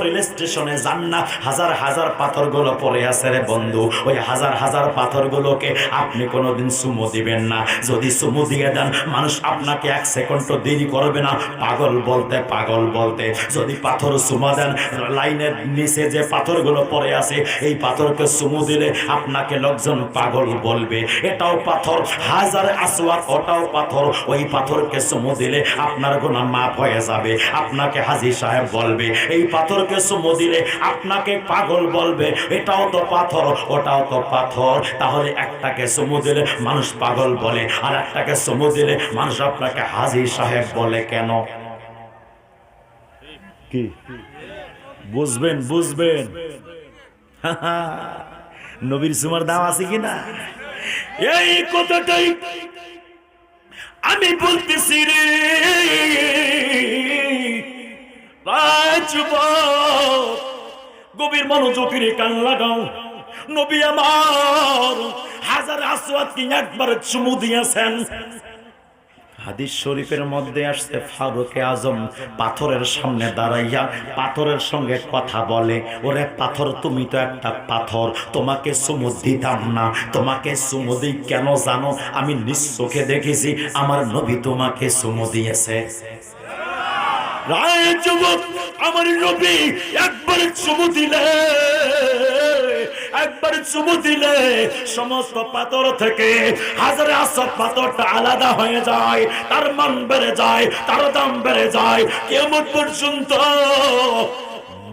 রেল স্টেশনে যান না, হাজার হাজার পাথরগুলো পড়ে আছে রে বন্ধু। ওই হাজার হাজার পাথরগুলোকে আপনি কোনোদিন চুমু দিবেন না। যদি চুমু দিয়ে দেন মানুষ আপনাকে 1 সেকেন্ড দেরি করবে না পাগল বলতে, পাগল বলতে। যদি পাথর চুমা দেন, লাইনের নিচে যে পাথরগুলো পড়ে আছে এই পাথরকে চুমু দিলে আপনাকে লোকজন পাগল বলবে। এটাও পাথর, হাজার আসওয়াদ ওটাও পাথর। ওই পাথরকে চুমু দিলে আপনার গুনাহ মাফ হয়ে যাবে। আপনাকে হাজী সাহেব বলবে। এই পাথর পাথরকে চুমু দিলে আপনাকে পাগল বলবে, এটাও তো পাথর ওটাও তো পাথর। তাহলে একটাকে চুমু দিলে মানুষ পাগল বলে, আর একটাকে চুমু দিলে মানুষ আপনাকে হাজী সাহেব বলে কেন? কি বুঝবেন? বুঝবেন নবীর চুমার দাম আছে কিনা? এই কথাটাই আমি বলতেছি রে যুবক, গভীর মনোযোগের কান লাগাও। নবী আমার হাজার আসওয়াদ কি একবার চুমু দিয়েছেন। হাদিস শরীফের মধ্যে আসছে ফারুকে আজম পাথরের সামনে দাঁড়াইয়া পাথরের সঙ্গে কথা বলে, ওরে পাথর তুমি তো একটা পাথর, তোমাকে চুমু দিতাম না। তোমাকে চুমু দিই কেন জানো? আমি নিজ চোখে দেখেছি আমার নবী তোমাকে চুমু দিয়েছে। রায় যুবক, আমার নবী একবার চুমু দিলে, একবার চুমু দিলে সমস্ত পাথর থেকে হাজারে আসওয়াদ পাথরটা আলাদা হয়ে যায়, তার মান বেড়ে যায়, তার দাম বেড়ে যায়। কিয়ামত পর্যন্ত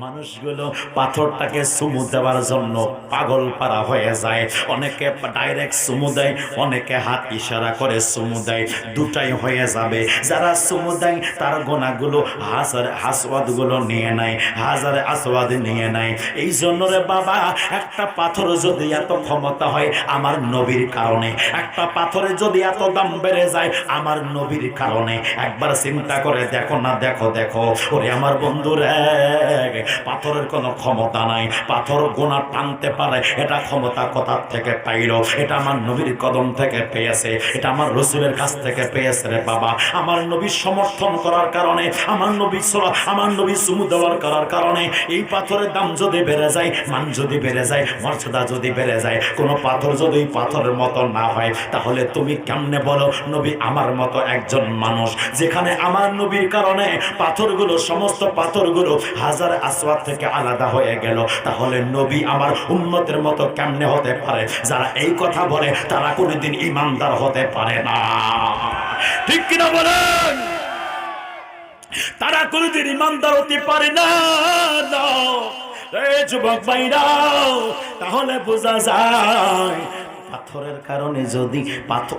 মানুষগুলো পাথরটাকে চুমু দেওয়ার জন্য পাগল পারা হয়ে যায়। অনেকে ডাইরেক্ট চুমু দেয়, অনেকে হাত ইশারা করে চুমু দেয়, দুটাই হয়ে যাবে। যারা চুমু দেয় তার গোনাগুলো হাজার আসওয়াদ গুলো নিয়ে নেয়, হাজারে আসওয়াদ নিয়ে নেয়। এই জন্য রে বাবা, একটা পাথর যদি এত ক্ষমতা হয় আমার নবীর কারণে, একটা পাথরে যদি এত দাম বেড়ে যায় আমার নবীর কারণে। একবার চিন্তা করে দেখো না, দেখো দেখো ওরে আমার বন্ধুরে, পাথরের কোনো ক্ষমতা নাই, পাথর গোনা টানতে পারে, এটা ক্ষমতা কোথা থেকে পাইল? এটা আমার নবীর কদম থেকে পেয়েছে, এটা আমার রসুলের কাছ থেকে পেয়েছে রে বাবা। আমার নবী সমর্থন করার কারণে, আমার নবী আমার নবী চুমু দেওয়ার করার কারণে এই পাথরের দাম যদি বেড়ে যায়, মান যদি বেড়ে যায়, মর্যাদা যদি বেড়ে যায়, কোনো পাথর যদি পাথরের মতো না হয়, তাহলে তুমি কেমনে বলো নবী আমার মতো একজন মানুষ, যেখানে আমার নবীর কারণে পাথরগুলো, সমস্ত পাথরগুলো হাজার আসওয়াদ থেকে আলাদা হয়ে গেল, তাহলে নবী আমার উম্মতের মতো কেমনে হতে পারে? যারা এই কথা বলে তারা কোনোদিন ঈমানদার হতে পারে না, ঠিক কিনা বলেন? তারা কোনোদিন ঈমানদার হতে পারে না। যুবক ভাইরা, তাহলে বোঝা যায় পাথরের কারণে যদি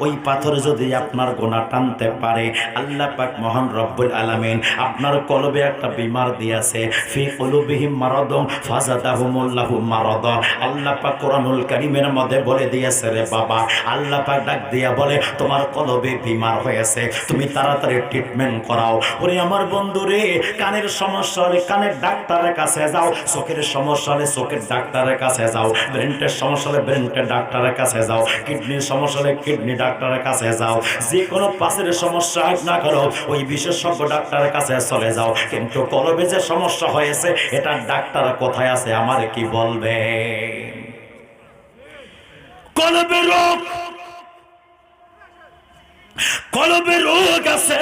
ওই পাথর যদি আপনার গোনা টানতে পারে, আল্লাহ পাক মহান রব্বুল আলামিন আপনার কলবে একটা বিমার দিয়েছে, ফি কুলুবিহিম মারাদুন ফাযাদাহুমুল্লাহু মারাদা। আল্লাহ পাক কোরআনুল কারীমের মধ্যে বলে দিয়েছে রে বাবা, আল্লাহ পাক ডাক দিয়া বলে তোমার কলবে বিমার হয়েছে, তুমি তাড়াতাড়ি ট্রিটমেন্ট করাও। ওরে আমার বন্ধু রে, কানের সমস্যা হলে কানের ডাক্তারের কাছে যাও, চোখের সমস্যা হলে চোখের ডাক্তারের কাছে যাও, ব্রেনের সমস্যা হলে ব্রেনের ডাক্তারের কাছে যাও, কিডনির সমস্যা হলে কিডনি ডাক্তারের কাছে যাও, যে কোনো পাশের সমস্যা না করো ওই বিশেষজ্ঞ ডাক্তারের কাছে চলে যাও। কিন্তু কলবে যে সমস্যা হয়েছে এটা ডাক্তার কোথায় আছে আমার কি বলবে? কলবে রোগ, কলবে রোগ আছে,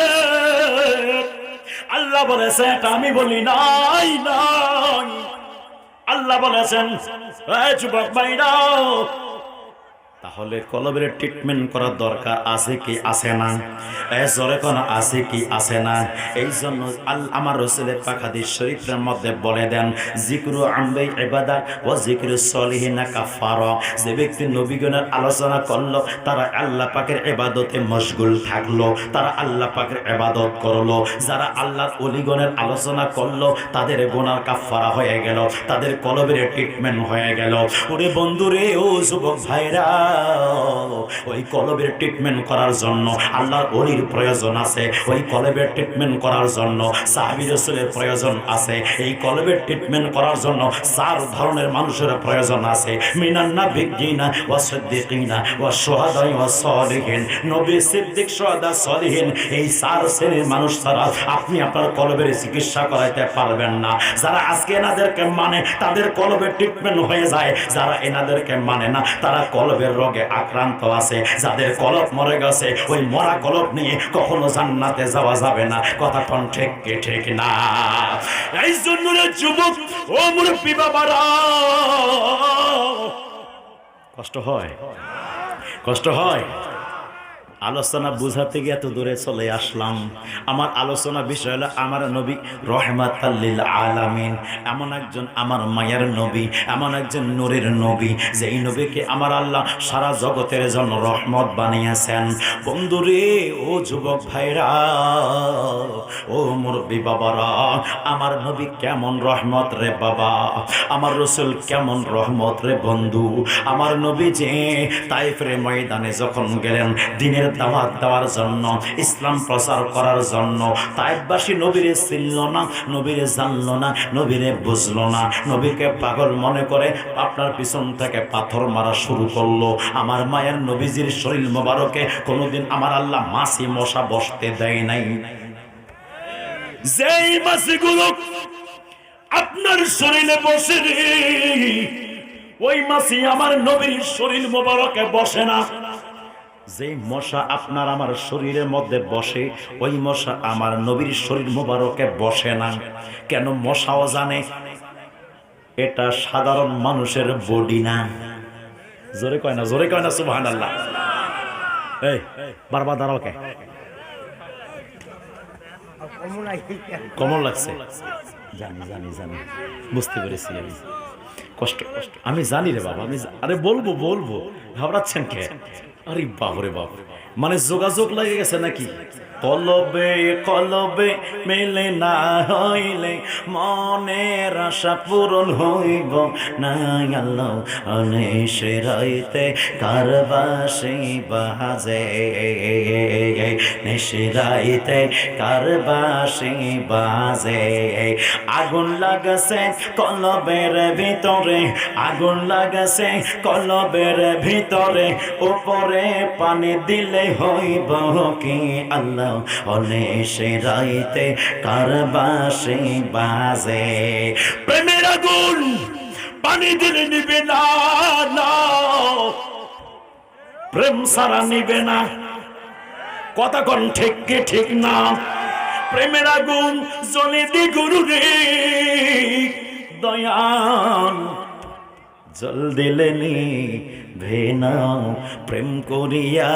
আল্লাহ বলেছে, এটা আমি বলি নাই, নাই, আল্লাহ বলেছেন। যুবক ভাইরা, তাহলে কলবের ট্রিটমেন্ট করার দরকার আছে কি আছে না? জোরে কোন আছে কি আছে না? এই জন্য আমার রাসূলের পাক হাদিস শরীফের মধ্যে বলে দেন, যিকরু আমবাই ইবাদত ওয়া যিকরু সলিহিনা কাফারা। যে ব্যক্তি নবীগণের আলোচনা করলো তারা আল্লাহ পাকের ইবাদতে মশগুল থাকলো, তারা আল্লাহ পাকের ইবাদত করলো। যারা আল্লাহর ওলিগণের আলোচনা করলো তাদের গুনাহ কাফারা হয়ে গেল, তাদের কলবের ট্রিটমেন্ট হয়ে গেল। ওরে বন্ধুরে, ও যুবক ভাইরা, ওই কলবের ট্রিটমেন্ট করার জন্য আল্লাহর ওলির প্রয়োজন আছে, ওই কলবের ট্রিটমেন্ট করার জন্য সাহাবী রাসূলের প্রয়োজন আছে, এই কলবের ট্রিটমেন্ট করার জন্য 4 ধরনের মানুষের প্রয়োজন আছে, মিনান নাবিয়্যিনা ওয়া সিদ্দিকিনা ওয়া শুহাদা ওয়া সালিহিন। নবী, সিদ্দিক, শুহাদা, সালিহিন, এই 4 শ্রেণীর মানুষ ছাড়া আপনি আপনার কলবের চিকিৎসা করাইতে পারবেন না। যারা আজকে এনাদেরকে মানে তাদের কলবের ট্রিটমেন্ট হয়ে যায়, যারা এনাদেরকে মানে না তারা কলবের রোগে আক্রান্ত আছে। যাদের কলব মরে গেছে ওই মরা কলব নিয়ে কখনো জান্নাতে যাওয়া যাবে না। কথা কোন ঠিক কি ঠিক না? এই জন্য যুবক ও মুরব্বি বাবারা, কষ্ট হয়, কষ্ট হয়। আলোচনা বুঝাতে গিয়ে এত দূরে চলে আসলাম। আমার আলোচনা বিষয় হলো আমার নবী রহমাতাল লিল আলামিন, এমন একজন আমার মায়ের নবী, এমন একজন নূরের নবী, যেই নবীকে আমার আল্লাহ সারা জগতের জন্য রহমত বানিয়েছেন। বন্ধুরে, ও যুবক ভাইরা, ও মুরব্বী বাবারা, আমার নবী কেমন রহমত রে বাবা, আমার রসুল কেমন রহমত রে বন্ধু। আমার নবী যে তাইফের ময়দানে যখন গেলেন দিনের দাওয়াত দেওয়ার জন্য, ইসলাম প্রচার করার জন্য, তাইফবাসী নবীরে চিনল না, নবীরে জানল না, নবীরে বুঝলো না, নবীকে পাগল মনে করে আপনার পিছন থেকে পাথর মারা শুরু করলো। আমার মায়ের নবীজির শরীর মোবারকে কোনোদিন আমার আল্লাহ মাছি মশা বসতে দেয় নাই। যেই মাছিগুলো আপনার শরীরে বসে রে, ওই মাছি আমার নবীর শরীর মোবারকে বসে না। যে মশা আপনার আমার শরীরের মধ্যে বসে, ওই মশা আমার নবীর শরীর মোবারকে বসে না। কেন? মশাও জানে এটা সাধারণ মানুষের বডি না। জোরে কয় না, জোরে কয় না সুবহানাল্লাহ। এই বারবার দাঁড়াও কে? কমল লাগছে? জানি জানি জানি, বুঝতে পেরেছি আমি। কষ্ট আমি জানি রে বাবা, আমি আরে বলবো বলবো, ঘাবড়াচ্ছেন কে? আরে বাবরে বাপ, মানে যোগাযোগ লাগে গেছে নাকি? কলবে কলবে মেলে না হইলে মনের আশা পূরণ হইব না। আল্লাহ অনেশে রাইতে কারবাসি বাজে, নেশে রাইতে কারবাসি বাজে। আগুন লাগাছে কলবের ভিতরে, আগুন লাগাছে কলবের ভিতরে, উপরে পানি দিলে হইব কি? আল্লাহ অনেশে রাইতে কারবাসি বাজে। প্রেমের আগুন পানি দিলে নিবে না, না প্রেম সারা নিবে না। কথা কোন ঠিক কি ঠিক না? প্রেমের আগুন জ্বলে দ্বিগুণ রে দয়াল, জল দিলে নিভে না। প্রেম করিয়া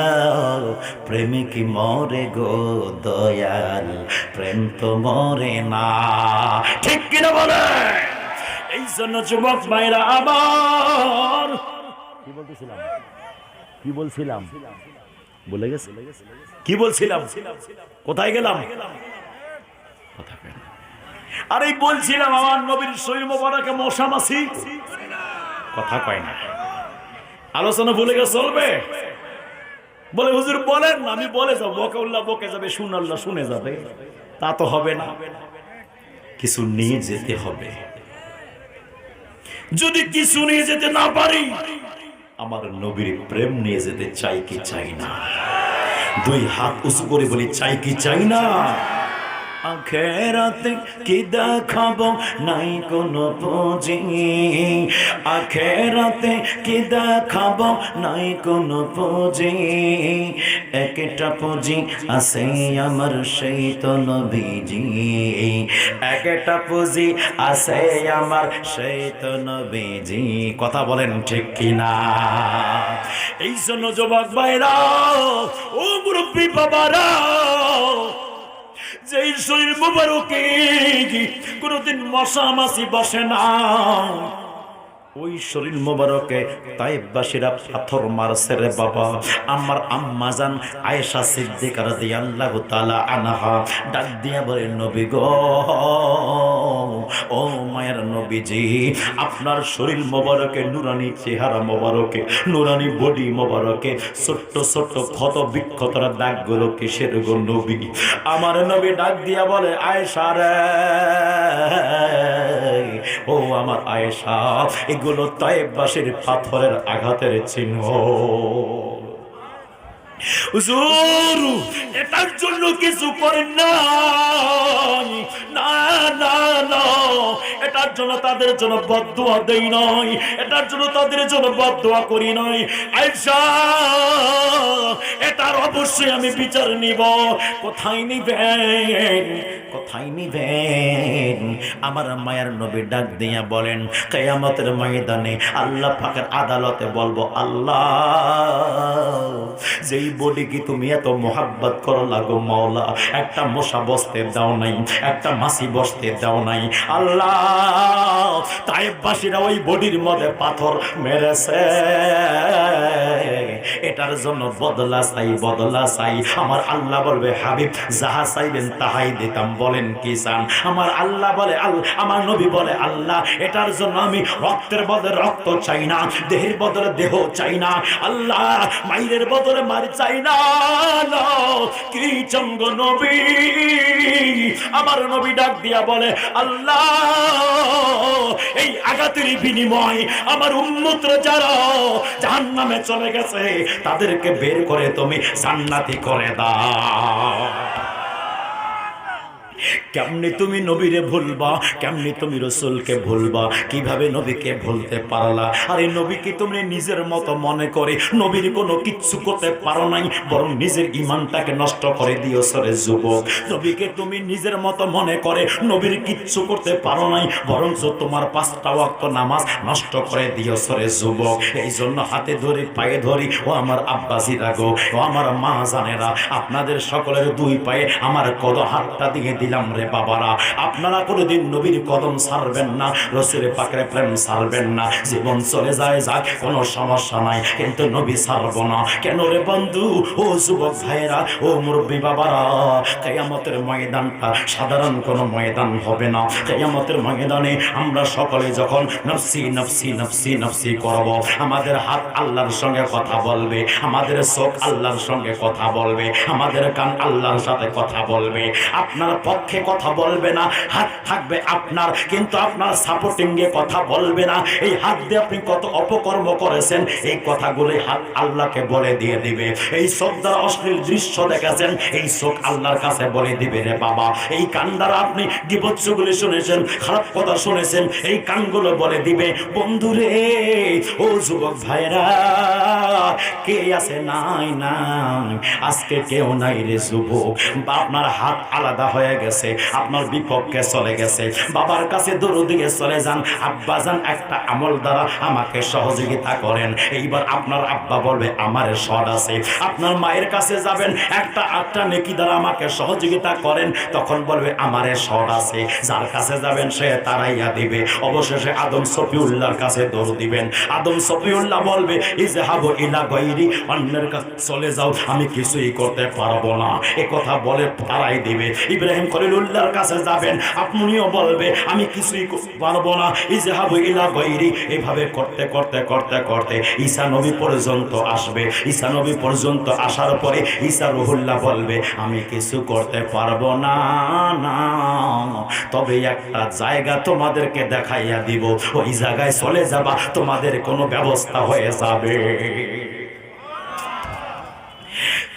প্রেমিক মরে গো দয়াল, প্রেম তো মরে না। ঠিক কিনা বলে? এই জন্য যুবক ভাইরা আমার, কি বলতেছিলাম, কি বলছিলাম বলে গেছে, কি বলছিলাম, কোথায় গেলাম? কথা কয় না। আরে বলছিলাম আমার নবীর শরীর মোবারকে মশা মাছি, কথা কয় না। আলোচনা ভুলে গেলে চলবে? বলে হুজুর বলেন, আমি বলে যাবো, বকে উল্লাহ বকে যাবে, শুনাল্লাহ শুনে যাবে, তা তো হবে না। কিছু নিয়ে যেতে হবে। যদি কিছু নিয়ে যেতে না পারি, আমার নবীর প্রেম নিয়ে যেতে চাই কি চাই না? দুই হাত উঁচু করে বলি, চাই কি চাই না? আখেরাতে কি দেখাবো নাই কোনো পুঁজি, আখেরাতে কি দেখাবো নাই কোনো পুঁজি। একটা পুঁজি আছে আমার, সেই তো নবীজি। একটা পুঁজি আছে আমার, সেই তো নবীজি। কথা বলেন ঠিক কিনা? এই জন্য যুবক ভাইরা, ও মুরব্বী বাবারা, যেই শরীর মোবারকে কোনদিন মশা মাছি বসে না, ওই শরীর মোবারকে তাইফবাসীরা পাথর মারছে রে বাবা। আমার আম্মা জান আয়েশা সিদ্দিকা রাদিয়াল্লাহু তাআলা আনহা ডাক দিয়া বলে, নবী গো, ও মায়ের নবীজি, আপনার শরীর মোবারকে, নুরানি চেহারা মোবারকে, নুরানি বডি মোবারকে ছোট্ট ছোট্ট ক্ষত বিক্ষতর দাগগুলো কিসের গো নবী? আমার নবী ডাক দিয়া বলে, আয়েশা রে, ও আমার আয়েশা, এগুলো তাইফবাসীর পাথরের আঘাতের চিহ্ন। হুজুর এটার জন্য কিছু করেন না, না না না, এটার এটার জন্য তাদের জন্য বদদুয়া দেই নাই, এটার জন্য তাদের জন্য বদদুয়া করি নাই। আয়েশা, এটার অবশ্যই আমি বিচার নিব। কোথায় নিবেন, কোথায় নিবেন? আমার মায়ের নবী ডাক দিয়া বলেন, কিয়ামতের ময়দানে আল্লাহ পাকের আদালতে বলবো, আল্লাহ যেই বডি কি তুমি এত মোহাব্বত করো লাগো মাওলা, একটা মশা বসতে দাও নাই, একটা মাছি বসতে দাও নাই। আল্লাহ, তায়েববাসীরা ওই বডির মধ্যে পাথর মেরেছে, এটার জন্য বদলা চাই, বদলা চাই। আমার আল্লাহ বলবে, হাবিব যাহা চাইবেন তাহাই দিতাম। বলেন কি চান? আমার আল্লাহ বলে, আমার নবী বলে, আল্লাহ এটার জন্য আমি রক্তের বদলে রক্ত চাই না, দেহের বদলে দেহ চাই না, আল্লাহ মাইরের বদলে মার চাই না। কি চঙ্গ নবী, আমার নবী ডাক দিয়া বলে, আল্লাহ এই আঘাতের বিনিময় আমার উম্মতরা যারা জাহান্নামে চলে গেছে তাদেরকে বের করে তুমি জান্নাতি করে দাও। কেমনি তুমি নবীরে ভুলবা, কেমনি তুমি রসুলকে ভুলবা, কিভাবে নবীকে ভুলতে পারলা? আরে নবীকে তুমি নিজের মতো মনে করে নবীর কোনো কিচ্ছু করতে পারো নাই, বরং নিজের ইমানটাকে নষ্ট করে দিয়েছ রে যুবক। নবীকে তুমি নিজের মতো মনে করে নবীর কিচ্ছু করতে পারো নাই, বরং তোমার 5টা ওয়াক্ত নামাজ নষ্ট করে দিয়েছ রে যুবক। এই জন্য হাতে ধরে পায়ে ধরি, ও আমার আব্বাসিরা গো, ও আমার মা জানেরা, আপনাদের সকলের 2 পায়ে আমার হাতটা দিয়ে দিলাম রে বাবারা। আপনারা কোনোদিন নবীর কদম ছাড়বেন না, রাসূলের পাকের প্রেম ছাড়বেন না। জীবন চলে যায় যাক, কোনো সমস্যা নাই, কিন্তু নবী ছাড়বো না। কেন রে বন্ধু, ও যুবক ভাইরা, ও মুরব্বী বাবারা, কিয়ামতের ময়দানটা সাধারণ কোনো ময়দান হবে না। কিয়ামতের ময়দানে আমরা সকলে যখন নফসি নফসি নফসি নফসি করব, আমাদের হাত আল্লাহর সঙ্গে কথা বলবে, আমাদের চোখ আল্লাহর সঙ্গে কথা বলবে, আমাদের কান আল্লাহর সাথে কথা বলবে। আপনার পক্ষে কথা বলবে না, হাত থাকবে আপনার, কিন্তু আপনার সাপোর্টিং এ কথা বলবে না। এই হাত দিয়ে আপনি কত অপকর্ম করেছেন, এই কথাগুলো হাত আল্লাহকে বলে দিয়ে দিবে। এই চোখ দ্বারা অশ্লীল দৃশ্য দেখেছেন, এই চোখ আল্লাহর কাছে বলে দিবে রে বাবা। এই কান দ্বারা আপনি বিভৎসগুলি শুনেছেন, খারাপ কথা শুনেছেন, এই কানগুলো বলে দিবে। বন্ধুরে, ও যুবক ভাইরা, কে আছে? নাই নাই, আজকে কেউ নাই রে যুবক। আপনার হাত আলাদা হয়ে গেছে, আপনার বিপক্ষে চলে গেছে। বাবার কাছে দরুদ দিয়ে চলে যান, আব্বা যান একটা আমল দ্বারা আমাকে সহযোগিতা করেন। এইবার আপনার আব্বা বলবে আমার সদ আছে। আপনার মায়ের কাছে যাবেন, একটা নেকি দ্বারা আমাকে সহযোগিতা করেন, তখন বলবে আমারে সদ আছে। যার কাছে যাবেন সে তারাইয়া দিবে। অবশেষে আদম সফিউল্লাহর কাছে দৌড় দিবেন। আদম সফিউল্লাহ বলবে ইজহাবু ইলা গায়রি, অন্যের কাছে চলে যাও, আমি কিছুই করতে পারবো না। এ কথা বলে তারাই দিবে। ইব্রাহিম খলিলুল্লাহর কাছে যাবেন, আপনিও বলবে আমি কিছুই পারবো না, ইজহাবু ইলা গায়রি। এভাবে করতে করতে করতে করতে ঈসা নবী পর্যন্ত আসবে। ঈসা নবী পর্যন্ত আসার পরে ঈসা রুহুল্লাহ বলবে আমি কিছু করতে পারবো না, না, তবে একটা জায়গা তোমাদেরকে দেখাইয়া দিব, ওই জায়গায় চলে যাবা, তোমাদের কোনো ব্যবস্থা হয়ে যাবে।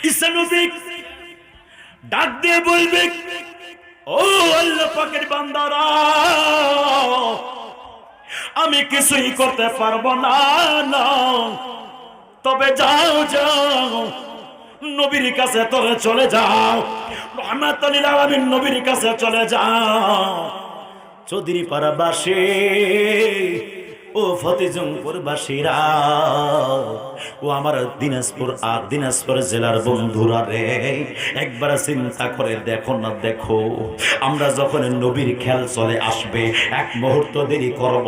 ঈসা নবী ডাক দিয়ে বলবে ও আল্লাহ পাকের বান্দারা, আমি কিছুই করতে পারবো না, না, তবে যাও যাও নবীর কাছে তোরে চলে যাও, রাহমাতুল লিল আলামিন নবীর কাছে চলে যাও। চৌধুরী পাড়াবাসী, ও ফতেজংপুর বাসীরা, ও আমার দিনাজপুর জেলার বন্ধুরা রে, একবার চিন্তা করে দেখো না, দেখো আমরা যখন নবীর খেয়াল চলে আসবে, এক মুহূর্ত দেরি করব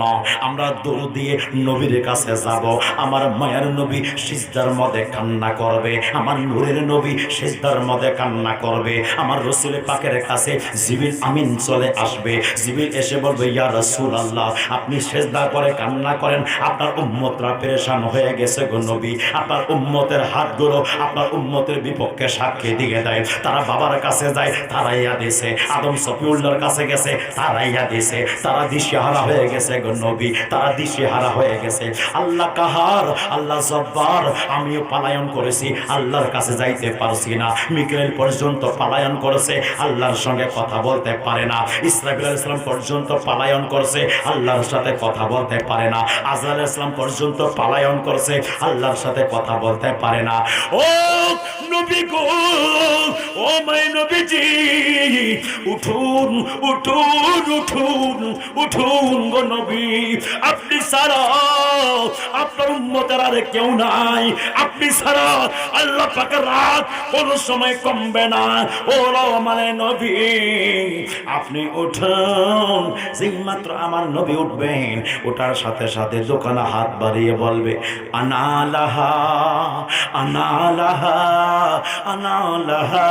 না, আমরা দৌড় দিয়ে নবীর কাছে যাব। আমার মায়ের নবী সিজদার মধ্যে কান্না করবে, আমার নূরের নবী সিজদার মধ্যে কান্না করবে। আমার রাসূল পাকের কাছে জিবরিল আমিন চলে আসবে। জিবরিল এসে বলবে ইয়া রাসূলুল্লাহ, আপনি সেজদা করে কান্না করেন, আপনার উম্মতরা পেরেশান হয়ে গেছে গো নবী। আপনার উম্মতের হাতগুলো আপনার উম্মতের বিপক্ষে সাক্ষী দিয়ে দেয়। তারা বাবার কাছে যায়, তারাইয়া দিছে। আদম সফিউল্লাহর কাছে গেছে, তারাইয়া দিছে। তারা দিশেহারা হয়ে গেছে গো নবী, তারা দিশেহারা হয়ে গেছে। আল্লাহ কাহার, আল্লাহ জব্বার। আমিও পালায়ন করেছি, আল্লাহর কাছে যাইতে পারছি না। মিকাইল পর্যন্ত পালায়ন করেছে, আল্লাহর সঙ্গে কথা বলতে পারে না। ইসরাফিল আলাইহিস সালাম পর্যন্ত পালায়ন করছে, আল্লাহর সাথে কথা বলতে পারে না। আজরাইল আলাইহিস সালাম পর্যন্ত পালায়ন করছে, আল্লাহর সাথে কথা বলতে পারে না। ও নবী গো, ও মাই নবীজি, উঠুন উঠুন উঠুন উঠুন গো নবী। আপনি ছাড়া আপনার উম্মতের আর কেউ নাই। আপনি ছাড়া আল্লাহ পাকের রাত কোন সময় কমবে না। ও মানে নবী, আপনি উঠুন। যেই মাত্র আমার নবী উঠবেন, ওটার সাথে সাথে দোকানে হাত বাড়িয়ে বলবে, আনালাহা আনালাহা আনালাহা।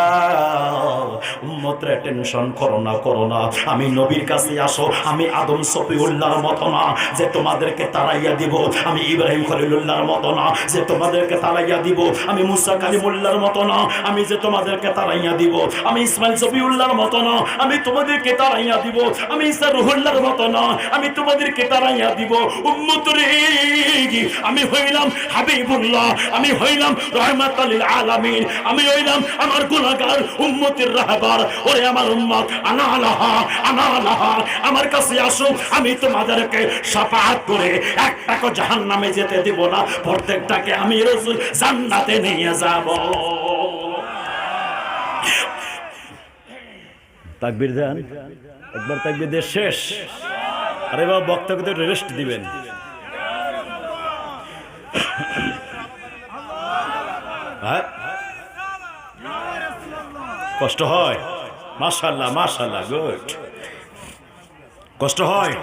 উম্মতরে টেনশন করো না, করো না। আমি নবীর কাছে আসো। আমি আদম সফিউল্লাহর মতো না যে তোমাদেরকে তাড়াইয়া দিব। আমি ইব্রাহিম খলিলুল্লাহর মতো না যে তোমাদেরকে তাড়াইয়া দিব। আমি মুসা কালিমুল্লাহর মতো না আমি যে তোমাদেরকে তাড়াইয়া দিব। আমি ইসমাইল সফিউল্লাহর মতো না আমি তোমাদেরকে তাড়াইয়া দিব। আমি ঈসা রুহুল্লাহর মতো না আমি তোমাদেরকে তাড়াইয়া দিব। উম্মত রে, আমি হইলাম হাবিবুল্লাহ, আমি হইলাম রাহমাতাল লিল আলামিন, আমি হইলাম আমার গুনাহগার উম্মতের রাহবার। ওরে আমার উম্মত, আনালাহা আনালাহা, আমার কাছে আসো। আমি তোমাদেরকে শাফাআত করে একটাকে জাহান্নামে যেতে দিব না, প্রত্যেকটাকে আমি রাসূল জান্নাতে নিয়ে যাব। তাকবীর দেন একবার, তাকবীর দিয়ে শেষ। আরে বাবা, বক্তাকে তো রেস্ট দিবেন। কষ্ট হয়? মাশাআল্লাহ মাশাআল্লাহ, গুড। কষ্ট হয়?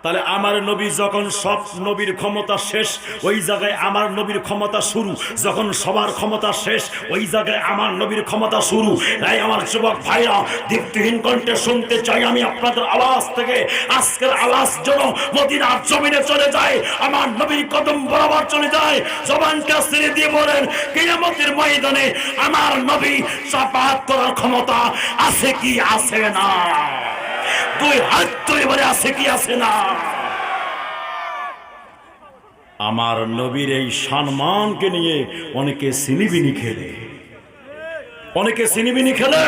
তাহলে আমার নবী যখন সব নবীর ক্ষমতা শেষ, ওই জায়গায় আমার নবীর ক্ষমতা শুরু। যখন সবার ক্ষমতা শেষ, ওই জায়গায় আমার নবীর ক্ষমতা শুরু। তাই আমার যুবক ভাইরা, দীপ্তিহীন কণ্ঠে শুনতে চাই আমি আপনাদের আওয়াজ থেকে, আজকের আওয়াজ যেন মদিনার জমিনে চলে যায়, আমার নবীর কদম বরাবর চলে যায়। জবানটা ছেড়ে দিয়ে বলেন, কিয়ামতের ময়দানে আমার নবী শাফাআত করার ক্ষমতা আছে কি আছে না? দুই হাত তুলে বলে, আছে কি আছে না? আমার নবীর এই সম্মানকে নিয়ে অনেকে সিনিবিনি খেলে, অনেকে সিনিবিনি খেলে।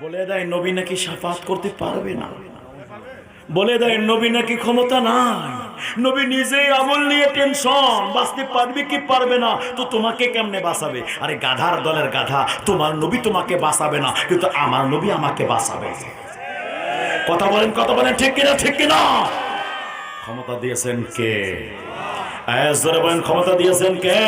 বলে দেয় নবী নাকি শাফাআত করতে পারবে না, বলে দেয় নবী নাকি ক্ষমতা নাই। নবী নিজেই আমল নিয়ে টেনশন, বাঁচতে পারবে কি পারবে না, তো তোমাকে কেমনে বাঁচাবে? আরে গাধার দলের গাধা, তোমার নবী তোমাকে বাঁচাবে না, কিন্তু আমার নবী আমাকে বাঁচাবে। কথা বলেন, কথা বলেন, ঠিক কিনা, ঠিক কিনা? ক্ষমতা দিয়েছেন কে? জোরে বলেন, ক্ষমতা দিয়েছেন কে?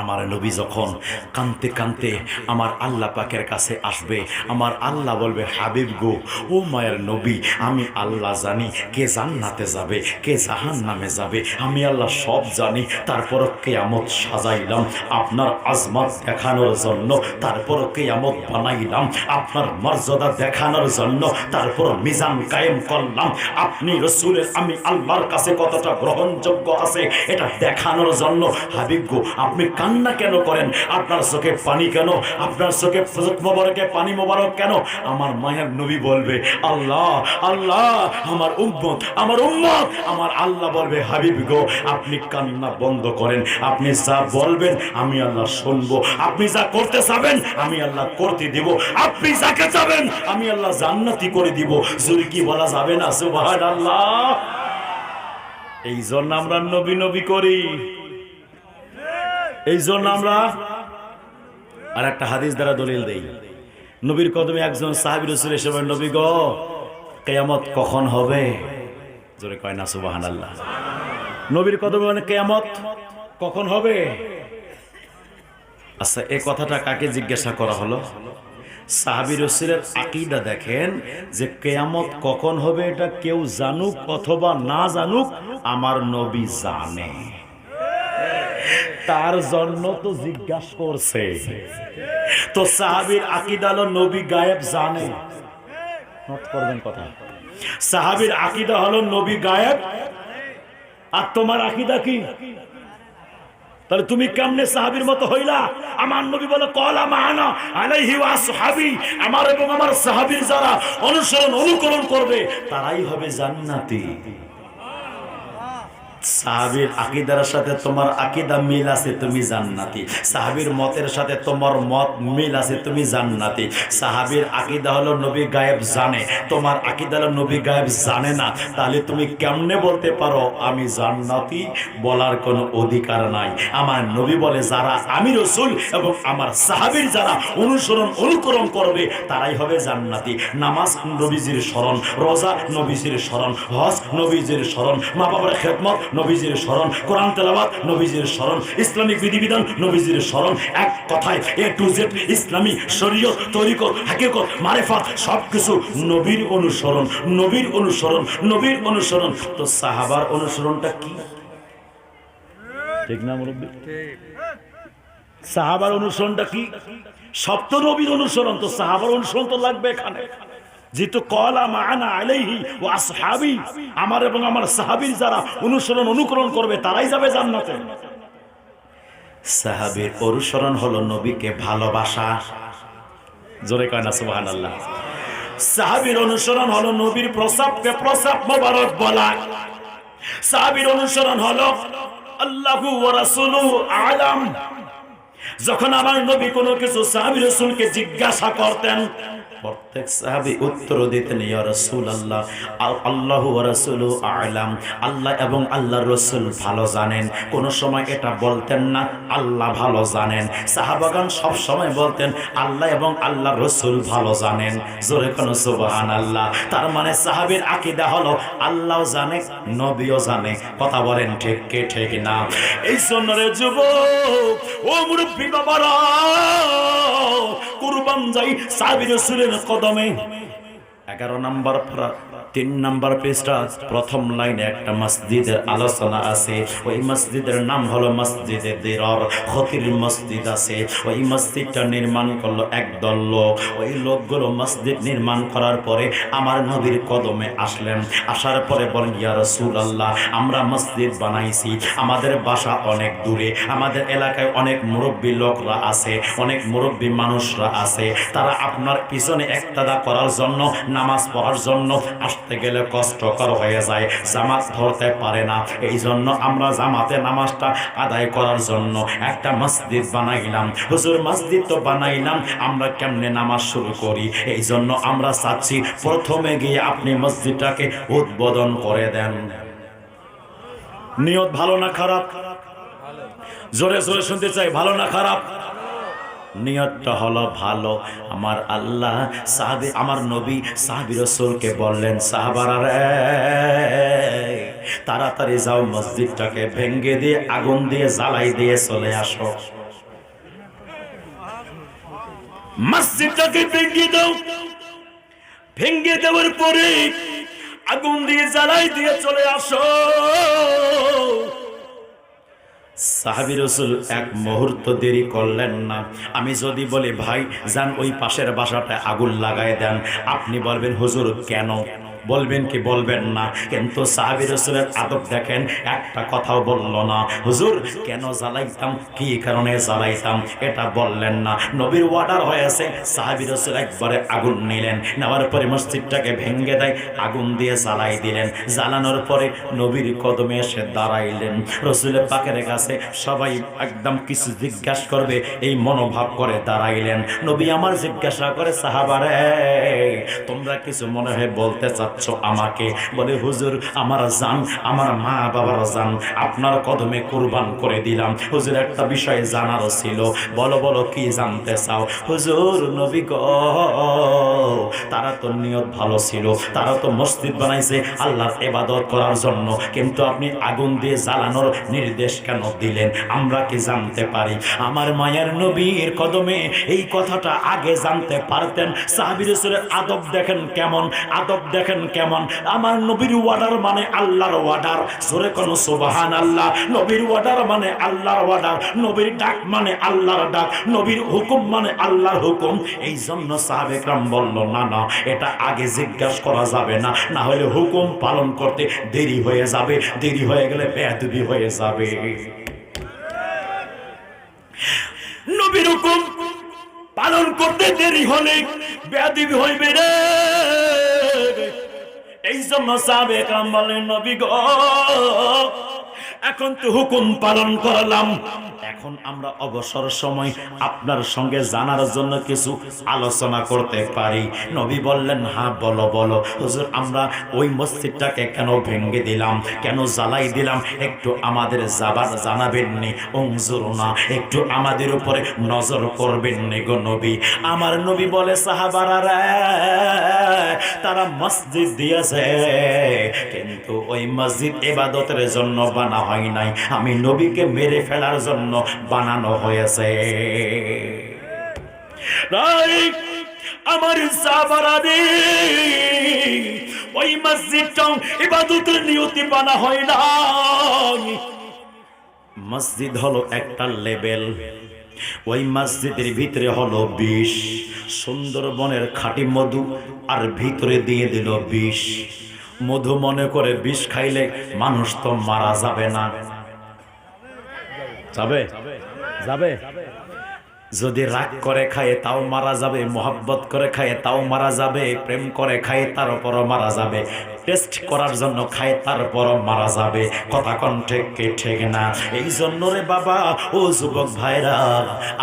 আমার নবী যখন কাঁদতে কাঁদতে আমার আল্লাহ পাকের কাছে আসবে, আমার আল্লাহ বলবে, হাবিব গো, ও মায়ের নবী, আমি আল্লাহ জানি কে জান্নাতে যাবে কে জাহান্নামে যাবে, আমি আল্লাহ সব জানি। তারপর কিয়ামত সাজাইলাম আপনার আজমত দেখানোর জন্য, তারপর কিয়ামত বানাইলাম আপনার মর্যাদা দেখানোর জন্য, তারপর মিজান কায়েম করলাম আপনি রাসূলের আমি আল্লাহর কাছে কতটা গ্রহণযোগ্য আছে এটা দেখানোর জন্য। হাবিব গো, আপনি কান্না কেন করেন? আপনার চোখে পানি কেন? আপনার চোখে মোবারকে পানি মোবারক কেন? আমার মায়ের নবী বলবে, আল্লাহ আল্লাহ, আমার উম্মত আমার উম্মত। আমার আল্লাহ বলবে, হাবিব গো, আপনি কান্না বন্ধ করেন, আপনি যা বলবেন আমি আল্লাহ শুনবো, আপনি যা করতে চাবেন আমি আল্লাহ করতে দিব, আপনি যাকে চাবেন আমি আল্লাহ জান্নাতি করে দিব। জোরে কি বলা যাবে না? সুবহানাল্লাহ। এই জন্য আমরা নবী নবী করি, এই জন্য আমরা আর একটা হাদিস দ্বারা দলিল দেই। নবীর কদমে একজন সাহাবী রাসূল এসে বলেন, নবী গো, কিয়ামত কখন হবে? জোরে কয় না সুবহানাল্লাহ। নবীর কদমে মানে কিয়ামত কখন হবে? আচ্ছা, এই কথাটা কাকে জিজ্ঞাসা করা হলো? সাহাবী রাসূলের আকীদা দেখেন যে কিয়ামত কখন হবে এটা কেউ জানুক অথবা না জানুক, আমার নবী জানে। তার জন্য তো জিজ্ঞাসা করছে। তো সাহাবীর আকীদা হলো নবী গায়েব জানে। নোট করবেন কথা। সাহাবীর আকীদা হলো নবী গায়েব, আর তোমার আকীদা কি? তাহলে তুমি কেমনে সাহাবীর মতো হইলা? আমার নবী বলে ক্বালা মা'আনা আলাইহি ওয়া আসহাবি, আমার এবং আমার সাহাবীর যারা অনুসরণ অনুকরণ করবে তারাই হবে জান্নাতি। সাহাবীর আকীদার সাথে তোমার আকীদা মিল আছে, তুমি জান্নাতি। সাহাবীর মতের সাথে তোমার মত মিল আছে, তুমি জান্নাতি। সাহাবীর আকীদা হলো নবী গায়েব জানে, তোমার আকীদা হলো নবী গায়েব জানে না। তাহলে তুমি কেমনে বলতে পারো আমি জান্নাতি? বলার কোনো অধিকার নাই। আমার নবী বলে যারা আমি রাসূল এবং আমার সাহাবীর যারা অনুসরণ অনুকরণ করবে তারাই হবে জান্নাতি। নামাজ নবীজির স্মরণ, রোজা নবীজির স্মরণ, হজ নবীজির স্মরণ, মা বাবার খেদমত নবীজির স্মরণ, কোরআন তেলাওয়াত নবীজির স্মরণ, ইসলামিক বিধিবিধান নবীজির স্মরণ। এক কথায় এ টু জেড ইসলামী শরীয়ত, তরিকত, হাকিকত, মারিফাত সবকিছু নবীর অনুসরণ, নবীর অনুসরণ, নবীর অনুসরণ। তো সাহাবার অনুসরণটা কি? ঠিক না মুরব্বি? সাহাবার অনুসরণটা কি? সব তো নবীর অনুসরণ, তো সাহাবার অনুসরণ তো লাগবে এখানে। যেহেতু ক্বালা মা'আনা আলাইহি ওয়া আসহাবি, আমার এবং আমার সাহাবীর যারা অনুসরণ অনুকরণ করবে তারাই যাবে জান্নাতে। সাহাবীর অনুসরণ হলো নবীকে ভালোবাসা। জোরে কয় না সুবহানাল্লাহ। সাহাবীর অনুসরণ হলো নবীর প্রসাবকে প্রসাব মোবারক বলা। সাহাবীর অনুসরণ হলো আল্লাহু ওয়া রাসূলুহু আ'লাম। যখন আমার নবী কোনো কিছু সাহাবী রাসূলকে জিজ্ঞাসা করতেন, প্রত্যেক সাহাবী উত্তর দিতেন ইয়া রাসূলুল্লাহ, আল্লাহু ওয়া রাসূলুহু আ'লাম, আল্লাহ এবং আল্লাহর রাসূল ভালো জানেন। কোন সময় এটা বলতেন না আল্লাহ ভালো জানেন। সাহাবাগণ সব সময় বলতেন আল্লাহ এবং আল্লাহর রাসূল ভালো জানেন। জোরে কোন সুবহানাল্লাহ। তার মানে সাহাবীর আকীদা হলো আল্লাহও জানে, নবীও জানে। কথা বলেন ঠিক কি ঠিক না? এই জন্য রে যুবক, ও মুরব্বি বাবারা, কুরবান যাই সাহাবী রাসূলের কদমে। 11 নম্বর 3 নম্বর পৃষ্ঠা প্রথম লাইনে একটা মসজিদের আলোচনা আছে। ওই মসজিদের নাম হলো মসজিদে দিরার, খতির মসজিদ আছে। ওই মসজিদটা নির্মাণ করলো একদল লোক। ওই লোকগুলো মসজিদ নির্মাণ করার পরে আমার নবীর কদমে আসলেন। আসার পরে বলেন ইয়া রাসূলুল্লাহ, আমরা মসজিদ বানাইছি, আমাদের বাসা অনেক দূরে, আমাদের এলাকায় অনেক মুরব্বী লোকরা আছে, অনেক মুরব্বী মানুষরা আছে, তারা আপনার পিছনে ইক্তাদা করার জন্য, নামাজ পড়ার জন্য আসতে গেলে কষ্টকর হয়ে যায়, জামাত ধরতে পারে না। এই জন্য আমরা জামাতে নামাজটা আদায় করার জন্য একটা মসজিদ বানাইলাম। হুজুর মসজিদ তো বানাইলাম, আমরা কেমনে নামাজ শুরু করি? এই জন্য আমরা চাচ্ছি প্রথমে গিয়ে আপনি মসজিদটাকে উদ্বোধন করে দেন। নিয়ত ভালো না খারাপ? জোরে জোরে শুনতে চাই, ভালো না খারাপ? নিয়তটা হলো ভালো। আমার আল্লাহ সাহাবী, আমার নবী সাহাবী রাসূলকে বললেন, সাহাবারা রে, তাড়াতাড়ি যাও মসজিদটাকে ভেঙে দিয়ে আগুন দিয়ে জ্বালাই দিয়ে চলে আসো। মসজিদটাকে ভেঙে দাও। ভেঙে দেওয়ার পরে আগুন দিয়ে জ্বালাই দিয়ে চলে আসো। সাহাবী রাসূল এক মুহূর্ত দেরি করলেন না। আমি যদি বলি ভাই যান ওই পাশের বাসাটায় আগুন লাগায় দেন, আপনি বলবেন হুজুর কেন? বলবেন কি বলবেন না? কিন্তু সাহাবী রাসূলের আদব দেখেন, একটা কথাও বলল না। হুজুর কেন জ্বালাইতাম, কি কারণে জ্বালাইতাম এটা বললেন না। নবীর অর্ডার হয়েছে, সাহাবী রাসূল একবারে আগুন নিলেন, নেওয়ার পরে মসজিদটাকে ভেঙে দেয়, আগুন দিয়ে জ্বালাই দিলেন। জ্বালানোর পরে নবীর কদমে এসে দাঁড়াইলেন। রাসূলের পাকের কাছে সবাই একদম কিছু জিজ্ঞাসা করবে এই মনোভাব করে দাঁড়াইলেন। নবী আমার জিজ্ঞাসা করে, সাহাবারে তোমরা কিছু মনে হয় বলতে চাচ্ছ আমাকে? বলে হুজুর আমার জান, আমার মা বাবার জান আপনার কদমে কুরবান করে দিলাম। হুজুর একটা বিষয় জানারও ছিল। বলো বলো কি জানতে চাও? হুজুর নবী গো, তারা তো নিয়ত ভালো ছিল, তারা তো মসজিদ বানাইছে আল্লাহর ইবাদত করার জন্য, কিন্তু আপনি আগুন দিয়ে জ্বালানোর নির্দেশ কেন দিলেন আমরা কি জানতে পারি? আমার মায়ের নবীর কদমে এই কথাটা আগে জানতে পারতেন। সাহাবী রাসূলের আদব দেখেন কেমন, আদব দেখেন কেমন? আমার নবীর ওয়ার্ডার মানে আল্লাহর ওয়ার্ডার। জোরে কোন সুবহানাল্লাহ। নবীর ওয়ার্ডার মানে আল্লাহর ওয়ার্ডার, নবীর ডাক মানে আল্লাহর ডাক, নবীর হুকুম মানে আল্লাহর হুকুম। এই জন্য সাহাবে کرام বলল, না না, এটা আগে জিজ্ঞাসা করা যাবে না, না হলে হুকুম পালন করতে দেরি হয়ে যাবে, দেরি হয়ে গেলে বেয়াদবি হয়ে যাবে। নবীর হুকুম পালন করতে দেরি হলে বেয়াদবি হইবে রে। এই জন্য সাহাবে کرام বলেন, নবী গো, এখন তো হুকুম পালন করলাম, এখন আমরা অবসর সময় আপনার সঙ্গে জানার জন্য কিছু আলোচনা করতে পারি। নবী বললেন, হ্যাঁ বলো বলো। হুজুর, আমরা ওই মসজিদটাকে কেন ভেঙে দিলাম, কেন জ্বালাই দিলাম, একটু আমাদের জানাবেন নি? উনজুরনা, একটু আমাদের উপরে নজর করবেন নি গো নবী। আমার নবী বলে, সাহাবারা রে, তারা মসজিদ দিয়েছে, কিন্তু ওই মসজিদ ইবাদতের জন্য বানা হয় নাই, আমি নবীকে মেরে ফেলার জন্য বানানো হয়েছে। আমার সাহাবারা রে, ওই মসজিদটা ইবাদতের নিয়তে বানা হয় না। মসজিদ হলো একটা লেভেল, ওই মসজিদের ভিতরে হলো বিষ, সুন্দরবনের খাঁটি মধু, আর ভিতরে দিয়ে দিল বিষ। মধু মনে করে বিষ খাইলে মানুষ তো মারা যাবে না, যাবে যাবে? যদি রাগ করে খায় তাও মারা যাবে, মোহাব্বত করে খায় তাও মারা যাবে, প্রেম করে খায় তারপরও মারা যাবে, টেস্ট করার জন্য খায় তারপরও মারা যাবে। কথা কোন ঠিক কি ঠিক না? এই জন্য রে বাবা, ও যুবক ভাইরা,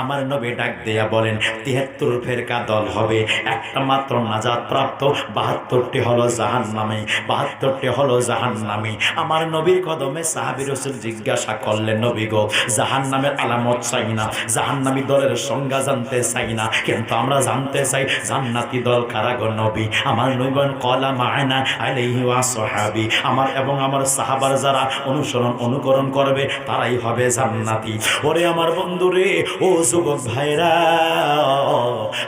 আমার নবী ডাক দেয়া বলেন, ৭৩ ফেরকা দল হবে, একটা মাত্র নাজাত প্রাপ্ত, ৭২টি হলো জাহান্নামী, ৭২টি হলো জাহান্নামী। আমার নবীর কদমে সাহাবী রাসূল জিজ্ঞাসা করলেন, নবী গো, জাহান্নামের আলামত চাই না, জাহান্নামী দলের সংজ্ঞা জানতে চাই না, কিন্তু আমরা জানতে চাই জান্নাতি দল কারা গো নবী? আমার নবী বলেন, ক্বালা মা'আনা আলাইহি ওয়া সাহাবী, আমার এবং আমার সাহাবার যারা অনুকরণ করবে তারাই হবে জান্নাতি। ওরে আমার বন্ধুরে, ও যুবক ভাইরা,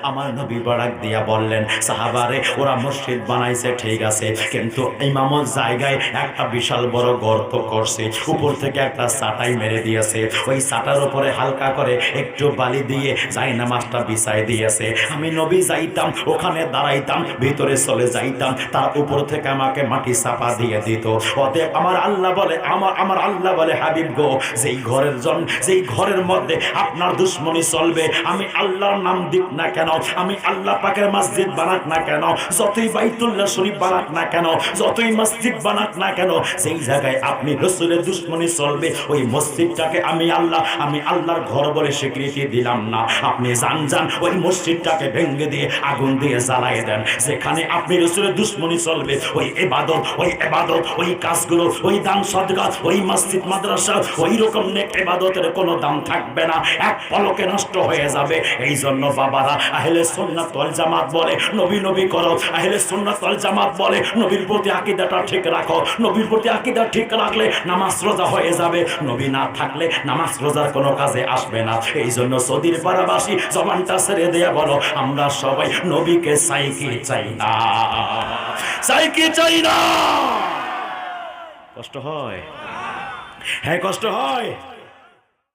আমার নবী বারাক দিয়া বললেন, সাহাবারে, ওরা মসজিদ বানাইছে ঠিক আছে, কিন্তু ইমামত জায়গায় একটা বিশাল বড় গর্ত করছে, উপর থেকে একটা চাটাই মেরে দিয়েছে, ওই চাটার উপরে হালকা করে একটু বালি দিয়ে জায়নামাজটা বিছাই দিয়েছে। আমি নবী যাইতাম, ওখানে দাঁড়াইতাম, ভিতরে চলে যাইতাম, তার উপর থেকে আমাকে মাটি চাপা দিয়ে দিত। অতএব আমার আল্লাহ বলে, আমার আল্লাহ বলে, হাবিব গো, যেই ঘরের মধ্যে আপনার দুশ্মনী চলবে, আমি আল্লাহর নাম দিক না কেন, আমি আল্লাহ পাকের মসজিদ বানাক না কেন, যতই বাইতুল্লাহ শরীফ বানাক না কেন, যতই মসজিদ বানাক না কেন, সেই জায়গায় আপনি রাসূলের দুশ্মনী চলবে, ওই মসজিদটাকে আমি আল্লাহর ঘর বলে স্বীকৃতি দিলাম না। আপনি যান ওই মসজিদটাকে ভেঙে দিয়ে আগুন দিয়ে জ্বালিয়ে দেন। যেখানে আপনি রাসূলের দুশ্মনী চলবে, ওই ইবাদত, ওই কাজগুলো, ওই দান সদকা, ওই মসজিদ মাদ্রাসা, ওই রকম নেক ইবাদতের কোনো দাম থাকবে না, এক পলকে নষ্ট হয়ে যাবে। এই জন্য বাবারা, আহলে সুন্নাত ওয়াল জামাত বলে নবী করো, আহলে সুন্নাত ওয়াল জামাত বলে নবীর প্রতি আকীদাটা ঠিক রাখো। নবীর প্রতি আকীদা ঠিক রাখলে নামাজ রোজা হয়ে যাবে, নবী না থাকলে নামাজ রোজার কোনো কাজে আসবে না। এই জন্য সৌদির পাড়াবাসী জবানটা ছেড়ে দিয়ে বলো, আমরা সবাই নবীকে চাই কি চাই না? চাই কি চাই না? কষ্ট হয়? হ্যাঁ কষ্ট হয়।